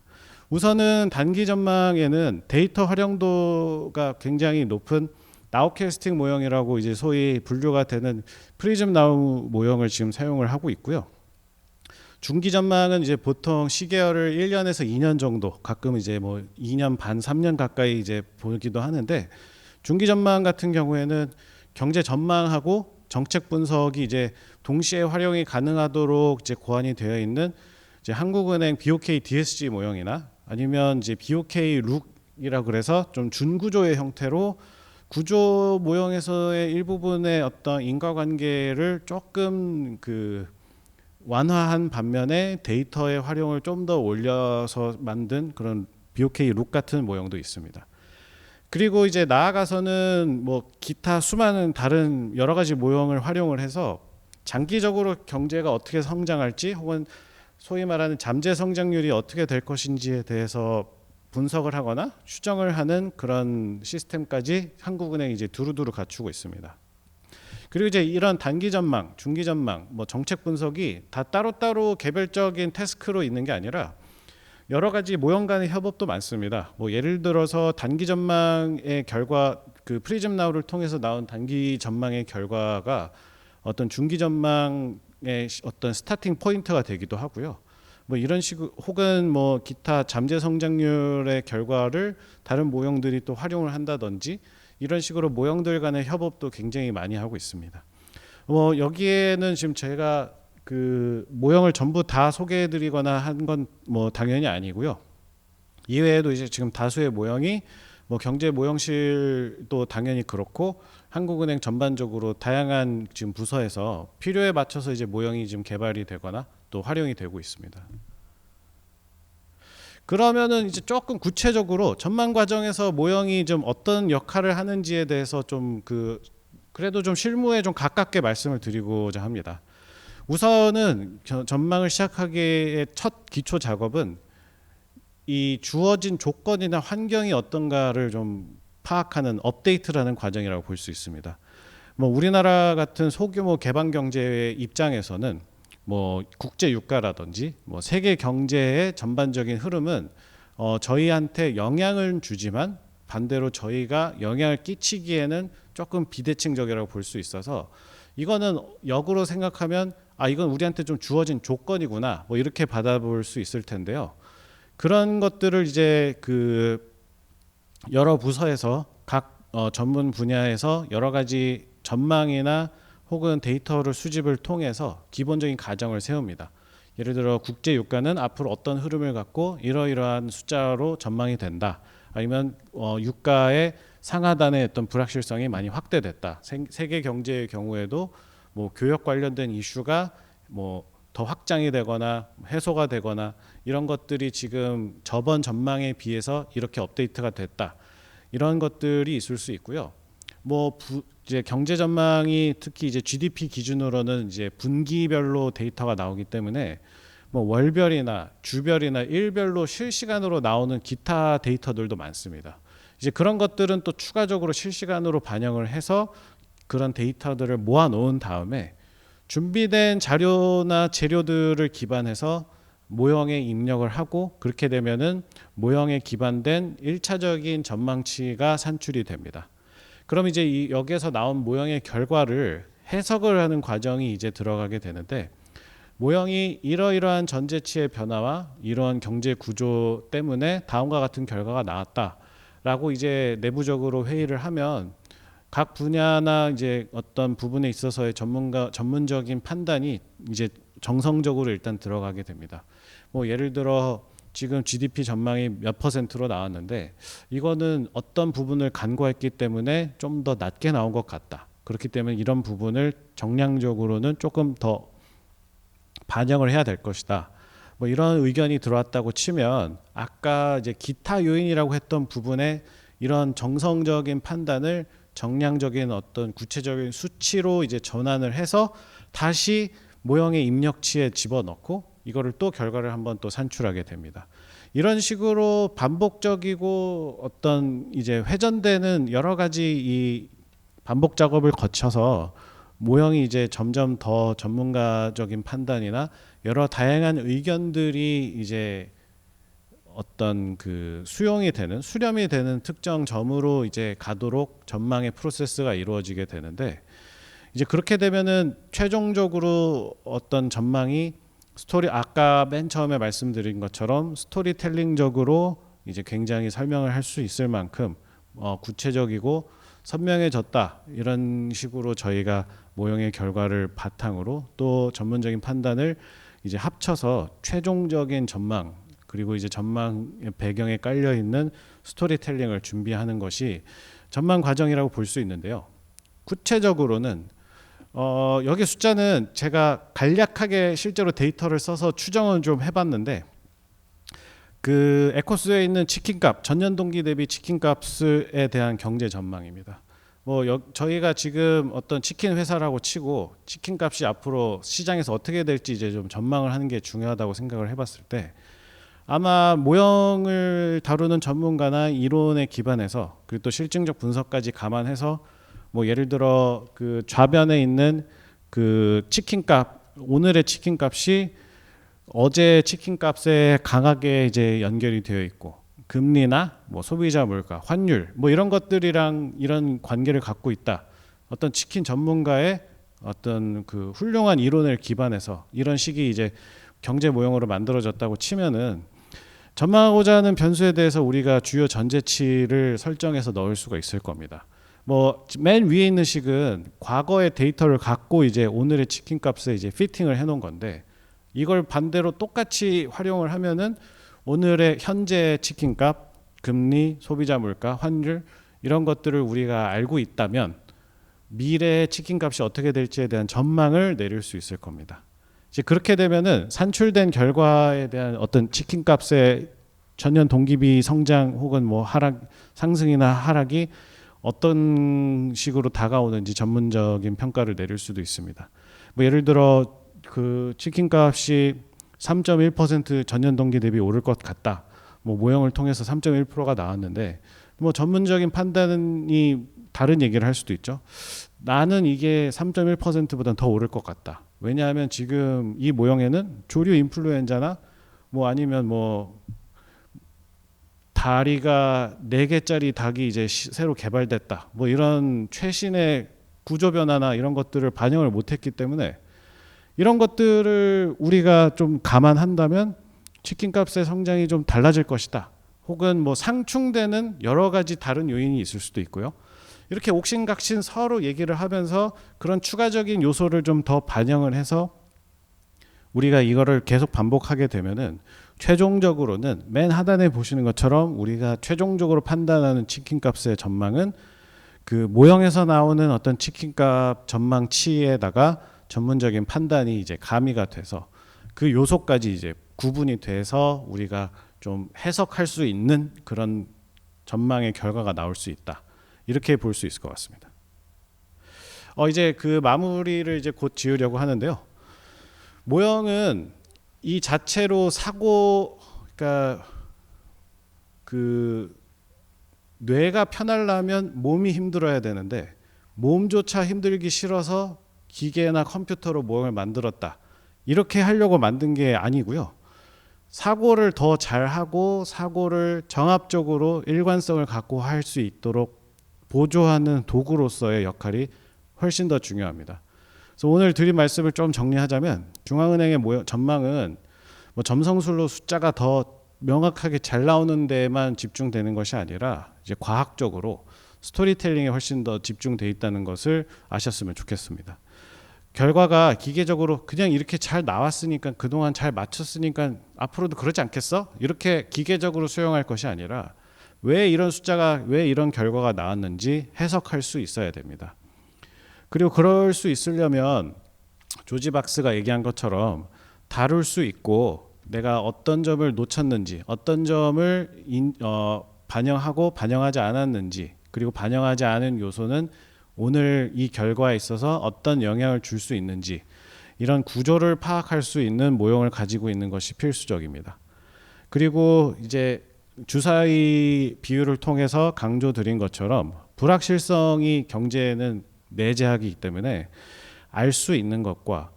우선은 단기 전망에는 데이터 활용도가 굉장히 높은 나우캐스팅 모형이라고 이제 소위 분류가 되는 프리즘 나우 모형을 지금 사용을 하고 있고요. 중기 전망은 이제 보통 시계열을 1년에서 2년 정도, 가끔 이제 뭐 2년 반, 3년 가까이 이제 보기도 하는데 중기 전망 같은 경우에는 경제 전망하고 정책 분석이 이제 동시에 활용이 가능하도록 이제 고안이 되어 있는 이제 한국은행 BOK DSG 모형이나 아니면 이제 BOK 룩이라고 그래서 좀 준구조의 형태로 구조 모형에서의 일부분의 어떤 인과관계를 조금 완화한 반면에 데이터의 활용을 좀 더 올려서 만든 그런 BOK 룩 같은 모형도 있습니다. 그리고 이제 나아가서는 뭐 기타 수많은 다른 여러 가지 모형을 활용을 해서 장기적으로 경제가 어떻게 성장할지 혹은 소위 말하는 잠재 성장률이 어떻게 될 것인지에 대해서 분석을 하거나 추정을 하는 그런 시스템까지 한국은행이 이제 두루두루 갖추고 있습니다. 그리고 이제 이런 단기 전망, 중기 전망, 뭐 정책 분석이 다 따로따로 개별적인 태스크로 있는 게 아니라 여러 가지 모형 간의 협업도 많습니다. 뭐 예를 들어서 단기 전망의 결과, 그 프리즘 나우를 통해서 나온 단기 전망의 결과가 어떤 중기 전망의 어떤 스타팅 포인트가 되기도 하고요. 뭐 이런 식으로, 혹은 뭐 기타 잠재 성장률의 결과를 다른 모형들이 또 활용을 한다든지, 이런 식으로 모형들 간의 협업도 굉장히 많이 하고 있습니다. 뭐 여기에는 지금 제가 그 모형을 전부 다 소개해드리거나 한 건 뭐 당연히 아니고요. 이외에도 이제 지금 다수의 모형이 뭐 경제 모형실도 당연히 그렇고 한국은행 전반적으로 다양한 지금 부서에서 필요에 맞춰서 이제 모형이 지금 개발이 되거나 또 활용이 되고 있습니다. 그러면은 이제 조금 구체적으로 전망 과정에서 모형이 좀 어떤 역할을 하는지에 대해서 좀 그래도 좀 실무에 좀 가깝게 말씀을 드리고자 합니다. 우선은 전망을 시작하기의 첫 기초 작업은 이 주어진 조건이나 환경이 어떤가를 좀 파악하는 업데이트라는 과정이라고 볼 수 있습니다. 뭐 우리나라 같은 소규모 개방 경제의 입장에서는 뭐 국제 유가라든지 뭐 세계 경제의 전반적인 흐름은 저희한테 영향을 주지만 반대로 저희가 영향을 끼치기에는 조금 비대칭적이라고 볼 수 있어서, 이거는 역으로 생각하면 이건 우리한테 좀 주어진 조건이구나, 뭐 이렇게 받아볼 수 있을 텐데요. 그런 것들을 이제 그 여러 부서에서 각 전문 분야에서 여러 가지 전망이나 혹은 데이터를 수집을 통해서 기본적인 가정을 세웁니다. 예를 들어 국제 유가는 앞으로 어떤 흐름을 갖고 이러이러한 숫자로 전망이 된다. 아니면 유가의 상하단의 어떤 불확실성이 많이 확대됐다. 세계 경제의 경우에도 뭐 교역 관련된 이슈가 뭐 더 확장이 되거나 해소가 되거나 이런 것들이 지금 저번 전망에 비해서 이렇게 업데이트가 됐다. 이런 것들이 있을 수 있고요. 뭐 이제 경제 전망이 특히 이제 GDP 기준으로는 이제 분기별로 데이터가 나오기 때문에 뭐 월별이나 주별이나 일별로 실시간으로 나오는 기타 데이터들도 많습니다. 이제 그런 것들은 또 추가적으로 실시간으로 반영을 해서 그런 데이터들을 모아 놓은 다음에 준비된 자료나 재료들을 기반해서 모형에 입력을 하고, 그렇게 되면은 모형에 기반된 1차적인 전망치가 산출이 됩니다. 그럼 이제 여기에서 나온 모형의 결과를 해석을 하는 과정이 이제 들어가게 되는데, 모형이 이러이러한 전제치의 변화와 이러한 경제 구조 때문에 다음과 같은 결과가 나왔다라고 이제 내부적으로 회의를 하면 각 분야나 이제 어떤 부분에 있어서의 전문적인 판단이 이제 정성적으로 일단 들어가게 됩니다. 뭐 예를 들어 지금 GDP 전망이 몇 %로 나왔는데 이거는 어떤 부분을 간과했기 때문에 좀 더 낮게 나온 것 같다. 그렇기 때문에 이런 부분을 정량적으로는 조금 더 반영을 해야 될 것이다. 뭐 이런 의견이 들어왔다고 치면 아까 이제 기타 요인이라고 했던 부분에 이런 정성적인 판단을 정량적인 어떤 구체적인 수치로 이제 전환을 해서 다시 모형의 입력치에 집어넣고 이거를 또 결과를 한번 또 산출하게 됩니다. 이런 식으로 반복적이고 어떤 이제 회전되는 여러 가지 이 반복 작업을 거쳐서 모형이 이제 점점 더 전문가적인 판단이나 여러 다양한 의견들이 이제 어떤 그 수렴이 되는 특정 점으로 이제 가도록 전망의 프로세스가 이루어지게 되는데, 이제 그렇게 되면은 최종적으로 어떤 전망이 아까 맨 처음에 말씀드린 것처럼 스토리텔링적으로 이제 굉장히 설명을 할 수 있을 만큼 구체적이고 선명해졌다, 이런 식으로 저희가 모형의 결과를 바탕으로 또 전문적인 판단을 이제 합쳐서 최종적인 전망, 그리고 이제 전망 배경에 깔려 있는 스토리텔링을 준비하는 것이 전망 과정이라고 볼 수 있는데요. 구체적으로는 여기 숫자는 제가 간략하게 실제로 데이터를 써서 추정을 좀 해봤는데, 에코스에 있는 치킨값, 전년 동기 대비 치킨값에 대한 경제 전망입니다. 저희가 지금 어떤 치킨 회사라고 치고 치킨 값이 앞으로 시장에서 어떻게 될지 이제 좀 전망을 하는 게 중요하다고 생각을 해봤을 때 아마 모형을 다루는 전문가나 이론에 기반해서 그리고 또 실증적 분석까지 감안해서 예를 들어 그 좌변에 있는 그 치킨 값, 오늘의 치킨 값이 어제 치킨 값에 강하게 이제 연결이 되어 있고 금리나 소비자 물가, 환율 이런 것들이랑 이런 관계를 갖고 있다. 어떤 치킨 전문가의 어떤 그 훌륭한 이론을 기반해서 이런 식이 이제 경제 모형으로 만들어졌다고 치면은 전망하고자 하는 변수에 대해서 우리가 주요 전제치를 설정해서 넣을 수가 있을 겁니다. 맨 위에 있는 식은 과거의 데이터를 갖고 이제 오늘의 치킨 값에 이제 피팅을 해놓은 건데 이걸 반대로 똑같이 활용을 하면은 오늘의 현재 치킨값, 금리, 소비자 물가, 환율 이런 것들을 우리가 알고 있다면 미래의 치킨값이 어떻게 될지에 대한 전망을 내릴 수 있을 겁니다. 이제 그렇게 되면은 산출된 결과에 대한 어떤 치킨값의 전년 동기비 성장 혹은 하락, 상승이나 하락이 어떤 식으로 다가오는지 전문적인 평가를 내릴 수도 있습니다. 예를 들어 그 치킨값이 3.1% 전년 동기 대비 오를 것 같다. 모형을 통해서 3.1%가 나왔는데 전문적인 판단이 다른 얘기를 할 수도 있죠. 나는 이게 3.1%보다 더 오를 것 같다. 왜냐하면 지금 이 모형에는 조류 인플루엔자나 아니면 다리가 4개짜리 닭이 이제 새로 개발됐다. 이런 최신의 구조 변화나 이런 것들을 반영을 못했기 때문에 이런 것들을 우리가 좀 감안한다면 치킨값의 성장이 좀 달라질 것이다. 혹은 상충되는 여러 가지 다른 요인이 있을 수도 있고요. 이렇게 옥신각신 서로 얘기를 하면서 그런 추가적인 요소를 좀 더 반영을 해서 우리가 이거를 계속 반복하게 되면은 최종적으로는 맨 하단에 보시는 것처럼 우리가 최종적으로 판단하는 치킨값의 전망은 그 모형에서 나오는 어떤 치킨값 전망치에다가 전문적인 판단이 이제 가미가 돼서 그 요소까지 이제 구분이 돼서 우리가 좀 해석할 수 있는 그런 전망의 결과가 나올 수 있다. 이렇게 볼 수 있을 것 같습니다. 이제 그 마무리를 이제 곧 지으려고 하는데요. 모형은 이 자체로 그러니까 그 뇌가 편하려면 몸이 힘들어야 되는데 몸조차 힘들기 싫어서 기계나 컴퓨터로 모형을 만들었다. 이렇게 하려고 만든 게 아니고요. 사고를 더 잘하고 사고를 정합적으로 일관성을 갖고 할 수 있도록 보조하는 도구로서의 역할이 훨씬 더 중요합니다. 그래서 오늘 드린 말씀을 좀 정리하자면 중앙은행의 전망은 점성술로 숫자가 더 명확하게 잘 나오는 데만 집중되는 것이 아니라 이제 과학적으로 스토리텔링에 훨씬 더 집중돼 있다는 것을 아셨으면 좋겠습니다. 결과가 기계적으로 그냥 이렇게 잘 나왔으니까 그동안 잘 맞췄으니까 앞으로도 그러지 않겠어? 이렇게 기계적으로 수용할 것이 아니라 왜 이런 숫자가 왜 이런 결과가 나왔는지 해석할 수 있어야 됩니다. 그리고 그럴 수 있으려면 조지 박스가 얘기한 것처럼 다룰 수 있고 내가 어떤 점을 놓쳤는지 어떤 점을 반영하고 반영하지 않았는지 그리고 반영하지 않은 요소는 오늘 이 결과에 있어서 어떤 영향을 줄 수 있는지 이런 구조를 파악할 수 있는 모형을 가지고 있는 것이 필수적입니다. 그리고 이제 주사위 비율을 통해서 강조드린 것처럼 불확실성이 경제에는 내재하기 때문에 알 수 있는 것과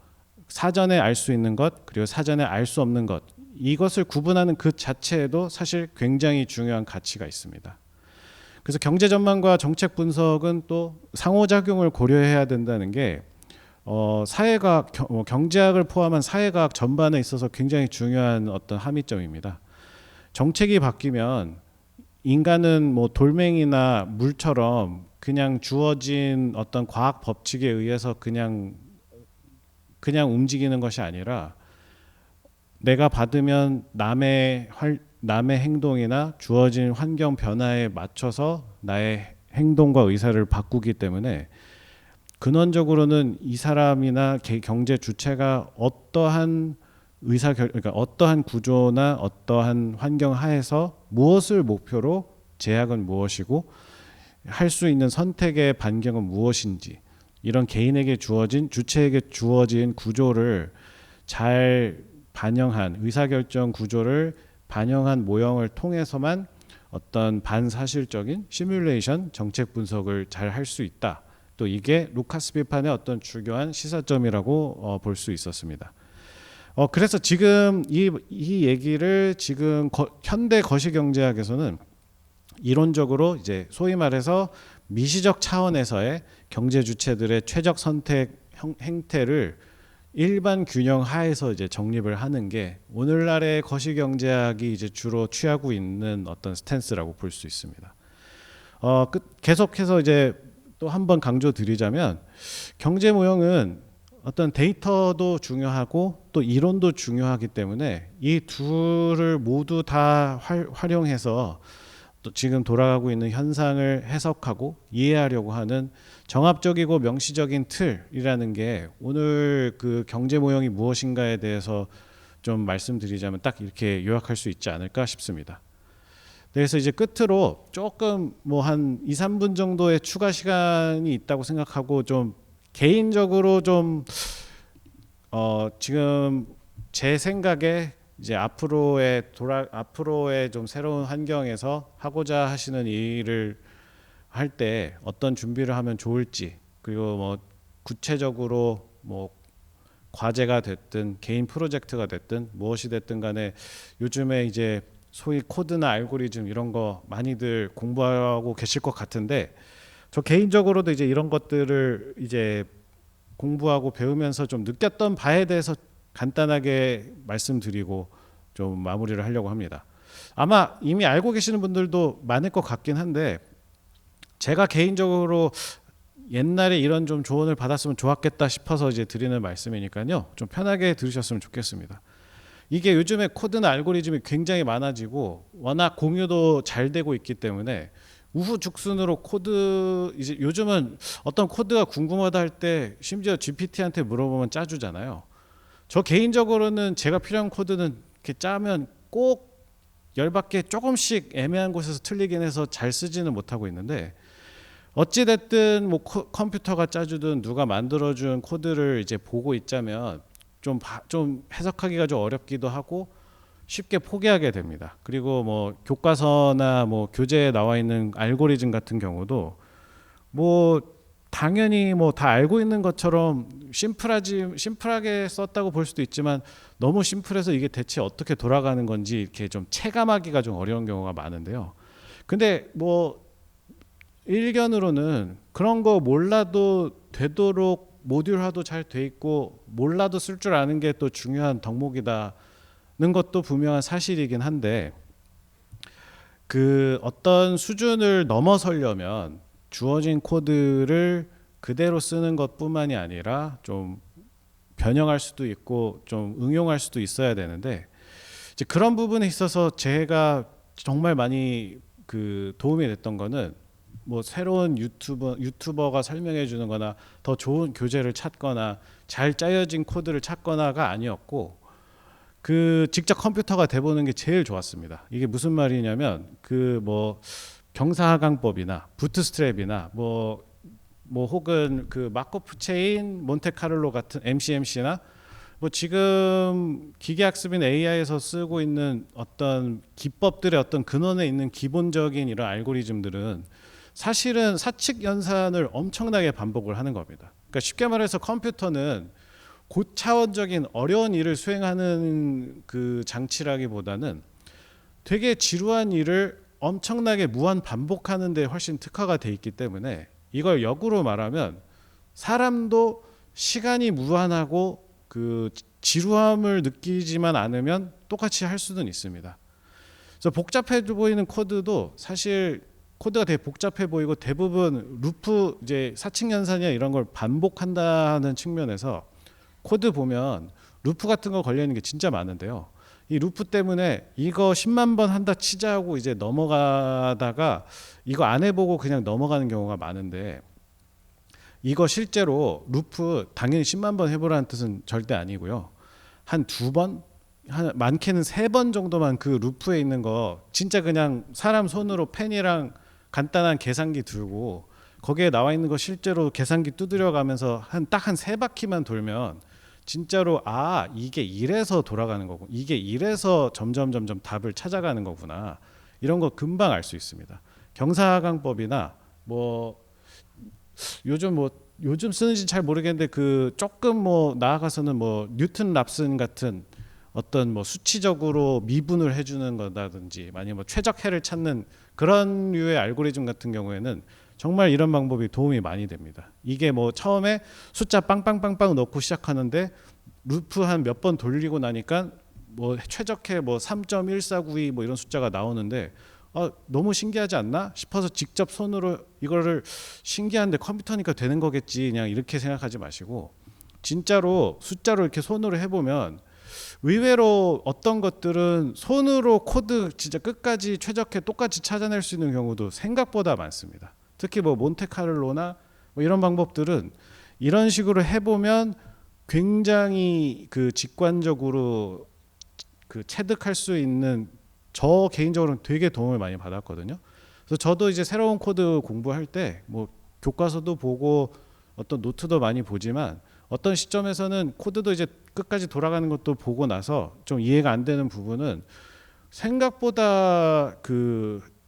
사전에 알 수 있는 것 그리고 사전에 알 수 없는 것 이것을 구분하는 그 자체에도 사실 굉장히 중요한 가치가 있습니다. 그래서 경제 전망과 정책 분석은 또 상호작용을 고려해야 된다는 게 사회과학, 경제학을 포함한 사회과학 전반에 있어서 굉장히 중요한 어떤 함의점입니다. 정책이 바뀌면 인간은 돌멩이나 물처럼 그냥 주어진 어떤 과학 법칙에 의해서 그냥 움직이는 것이 아니라 내가 받으면 남의 행동이나 주어진 환경 변화에 맞춰서 나의 행동과 의사를 바꾸기 때문에 근원적으로는 이 사람이나 경제 주체가 어떠한 그러니까 어떠한 구조나 어떠한 환경 하에서 무엇을 목표로 제약은 무엇이고 할 수 있는 선택의 반경은 무엇인지, 이런 개인에게 주어진, 주체에게 주어진 구조를 잘 반영한, 의사결정 구조를 반영한 모형을 통해서만 어떤 반사실적인 시뮬레이션 정책 분석을 잘 할 수 있다. 또 이게 루카스 비판의 어떤 중요한 시사점이라고 볼 수 있었습니다. 그래서 지금 이 얘기를 지금 현대 거시경제학에서는 이론적으로 이제 소위 말해서 미시적 차원에서의 경제 주체들의 최적 선택 행태를 일반 균형 하에서 이제 정립을 하는 게 오늘날의 거시경제학이 이제 주로 취하고 있는 어떤 스탠스라고 볼 수 있습니다. 계속해서 이제 또 한 번 강조드리자면 경제 모형은 어떤 데이터도 중요하고 또 이론도 중요하기 때문에 이 둘을 모두 다 활용해서 또 지금 돌아가고 있는 현상을 해석하고 이해하려고 하는 정합적이고 명시적인 틀이라는 게 오늘 그 경제 모형이 무엇인가에 대해서 좀 말씀드리자면 딱 이렇게 요약할 수 있지 않을까 싶습니다. 그래서 이제 끝으로 조금 뭐 한 2, 3분 정도의 추가 시간이 있다고 생각하고 좀 개인적으로 좀 지금 제 생각에 이제 앞으로의 좀 새로운 환경에서 하고자 하시는 일을 할 때 어떤 준비를 하면 좋을지, 그리고 뭐 구체적으로 뭐 과제가 됐든 개인 프로젝트가 됐든 무엇이 됐든 간에 요즘에 이제 소위 코드나 알고리즘 이런 거 많이들 공부하고 계실 것 같은데, 저 개인적으로도 이제 이런 것들을 이제 공부하고 배우면서 좀 느꼈던 바에 대해서 간단하게 말씀드리고 좀 마무리를 하려고 합니다. 아마 이미 알고 계시는 분들도 많을 것 같긴 한데, 제가 개인적으로 옛날에 이런 좀 조언을 받았으면 좋았겠다 싶어서 이제 드리는 말씀이니까요, 좀 편하게 들으셨으면 좋겠습니다. 이게 요즘에 코드나 알고리즘이 굉장히 많아지고 워낙 공유도 잘 되고 있기 때문에 우후죽순으로 코드, 이제 요즘은 어떤 코드가 궁금하다 할 때 심지어 GPT한테 물어보면 짜주잖아요. 저 개인적으로는 제가 필요한 코드는 이렇게 짜면 꼭 열받게 조금씩 애매한 곳에서 틀리긴 해서 잘 쓰지는 못하고 있는데, 어찌됐든 뭐 컴퓨터가 짜주든 누가 만들어준 코드를 이제 보고 있자면 좀 해석하기가 좀 어렵기도 하고 쉽게 포기하게 됩니다. 그리고 뭐 교과서나 뭐 교재에 나와 있는 알고리즘 같은 경우도 뭐 당연히 뭐 다 알고 있는 것처럼 심플하게 썼다고 볼 수도 있지만, 너무 심플해서 이게 대체 어떻게 돌아가는 건지 이렇게 좀 체감하기가 좀 어려운 경우가 많은데요. 근데 뭐 일견으로는 그런 거 몰라도 되도록 모듈화도 잘 돼 있고, 몰라도 쓸 줄 아는 게 또 중요한 덕목이다는 것도 분명한 사실이긴 한데, 그 어떤 수준을 넘어서려면 주어진 코드를 그대로 쓰는 것뿐만이 아니라 좀 변형할 수도 있고 좀 응용할 수도 있어야 되는데, 이제 그런 부분에 있어서 제가 정말 많이 그 도움이 됐던 거는 뭐 새로운 유튜버가 설명해 주는 거나 더 좋은 교재를 찾거나 잘 짜여진 코드를 찾거나가 아니었고, 그 직접 컴퓨터가 돼보는 게 제일 좋았습니다. 이게 무슨 말이냐면 그 뭐 경사하강법이나 부트스트랩이나 뭐 혹은 그 마코프 체인, 몬테카를로 같은 MCMC나 뭐 지금 기계학습인 AI에서 쓰고 있는 어떤 기법들의 어떤 근원에 있는 기본적인 이런 알고리즘들은 사실은 사칙 연산을 엄청나게 반복을 하는 겁니다. 그러니까 쉽게 말해서 컴퓨터는 고차원적인 어려운 일을 수행하는 그 장치라기보다는 되게 지루한 일을 엄청나게 무한 반복하는 데 훨씬 특화가 돼 있기 때문에, 이걸 역으로 말하면 사람도 시간이 무한하고 그 지루함을 느끼지만 않으면 똑같이 할 수는 있습니다. 그래서 복잡해 보이는 코드도 사실 코드가 되게 복잡해 보이고 대부분 루프, 이제 사칙 연산이나 이런 걸 반복한다는 측면에서 코드 보면 루프 같은 거 걸려 있는 게 진짜 많은데요. 이 루프 때문에 이거 10만 번 한다 치자 하고 이제 넘어가다가 이거 안 해보고 그냥 넘어가는 경우가 많은데, 이거 실제로 루프 당연히 10만 번 해보라는 뜻은 절대 아니고요. 한 2번, 많게는 3번 정도만 그 루프에 있는 거 진짜 그냥 사람 손으로 펜이랑 간단한 계산기 들고 거기에 나와 있는 거 실제로 계산기 두드려 가면서 한 세 바퀴만 돌면 진짜로 이게 이래서 돌아가는 거고 이게 이래서 점점 답을 찾아가는 거구나. 이런 거 금방 알 수 있습니다. 경사강법이나 요즘 쓰는지 잘 모르겠는데 그 조금 나아가서는 뉴튼 랍슨 같은 어떤 수치적으로 미분을 해주는 거라든지 아니면 최적해를 찾는 그런 류의 알고리즘 같은 경우에는 정말 이런 방법이 도움이 많이 됩니다. 이게 처음에 숫자 빵빵빵빵 넣고 시작하는데 루프 한 몇 번 돌리고 나니까 최적해 3.1492 이런 숫자가 나오는데 너무 신기하지 않나 싶어서 직접 손으로 이거를 신기한데 컴퓨터니까 되는 거겠지 그냥 이렇게 생각하지 마시고 진짜로 숫자로 이렇게 손으로 해보면 의외로 어떤 것들은 손으로 코드 진짜 끝까지 최적해 똑같이 찾아낼 수 있는 경우도 생각보다 많습니다. 특히 몬테카를로나 이런 방법들은 이런 식으로 해보면 굉장히 그 직관적으로 그 체득할 수 있는 저 개인적으로는 되게 도움을 많이 받았거든요. 그래서 저도 이제 새로운 코드 공부할 때 교과서도 보고 어떤 노트도 많이 보지만 어떤 시점에서는 코드도 이제 끝까지 돌아가는 것도 보고 나서 좀 이해가 안 되는 부분은 생각보다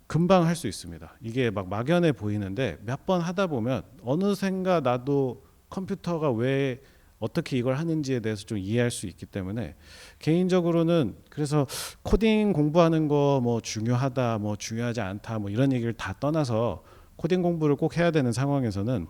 금방 할 수 있습니다. 이게 막연해 보이는데 몇 번 하다 보면 어느샌가 나도 컴퓨터가 왜 어떻게 이걸 하는지에 대해서 좀 이해할 수 있기 때문에 개인적으로는 그래서 코딩 공부하는 거 중요하다 중요하지 않다 이런 얘기를 다 떠나서 코딩 공부를 꼭 해야 되는 상황에서는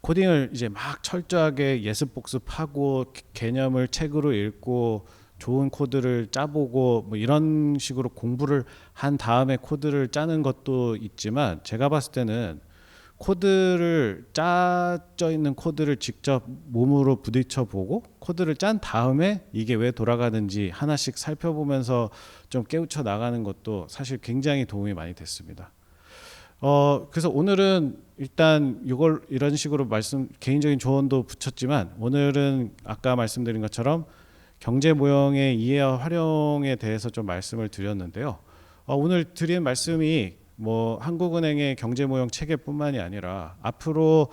코딩을 이제 막 철저하게 예습 복습하고 개념을 책으로 읽고 좋은 코드를 짜보고 이런 식으로 공부를 한 다음에 코드를 짜는 것도 있지만 제가 봤을 때는 코드를 짜져 있는 코드를 직접 몸으로 부딪혀 보고 코드를 짠 다음에 이게 왜 돌아가는지 하나씩 살펴보면서 좀 깨우쳐 나가는 것도 사실 굉장히 도움이 많이 됐습니다. 그래서 오늘은 일단 이런 식으로 개인적인 조언도 붙였지만 오늘은 아까 말씀드린 것처럼 경제 모형의 이해와 활용에 대해서 좀 말씀을 드렸는데요. 오늘 드린 말씀이 한국은행의 경제 모형 체계뿐만이 아니라 앞으로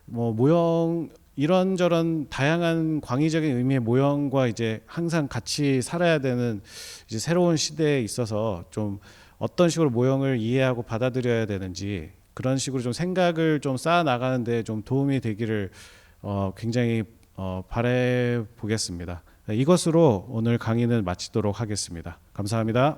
모형 이런저런 다양한 광의적인 의미의 모형과 이제 항상 같이 살아야 되는 이제 새로운 시대에 있어서 좀 어떤 식으로 모형을 이해하고 받아들여야 되는지 그런 식으로 좀 생각을 좀 쌓아 나가는데 좀 도움이 되기를 굉장히 바래 보겠습니다. 이것으로 오늘 강의는 마치도록 하겠습니다. 감사합니다.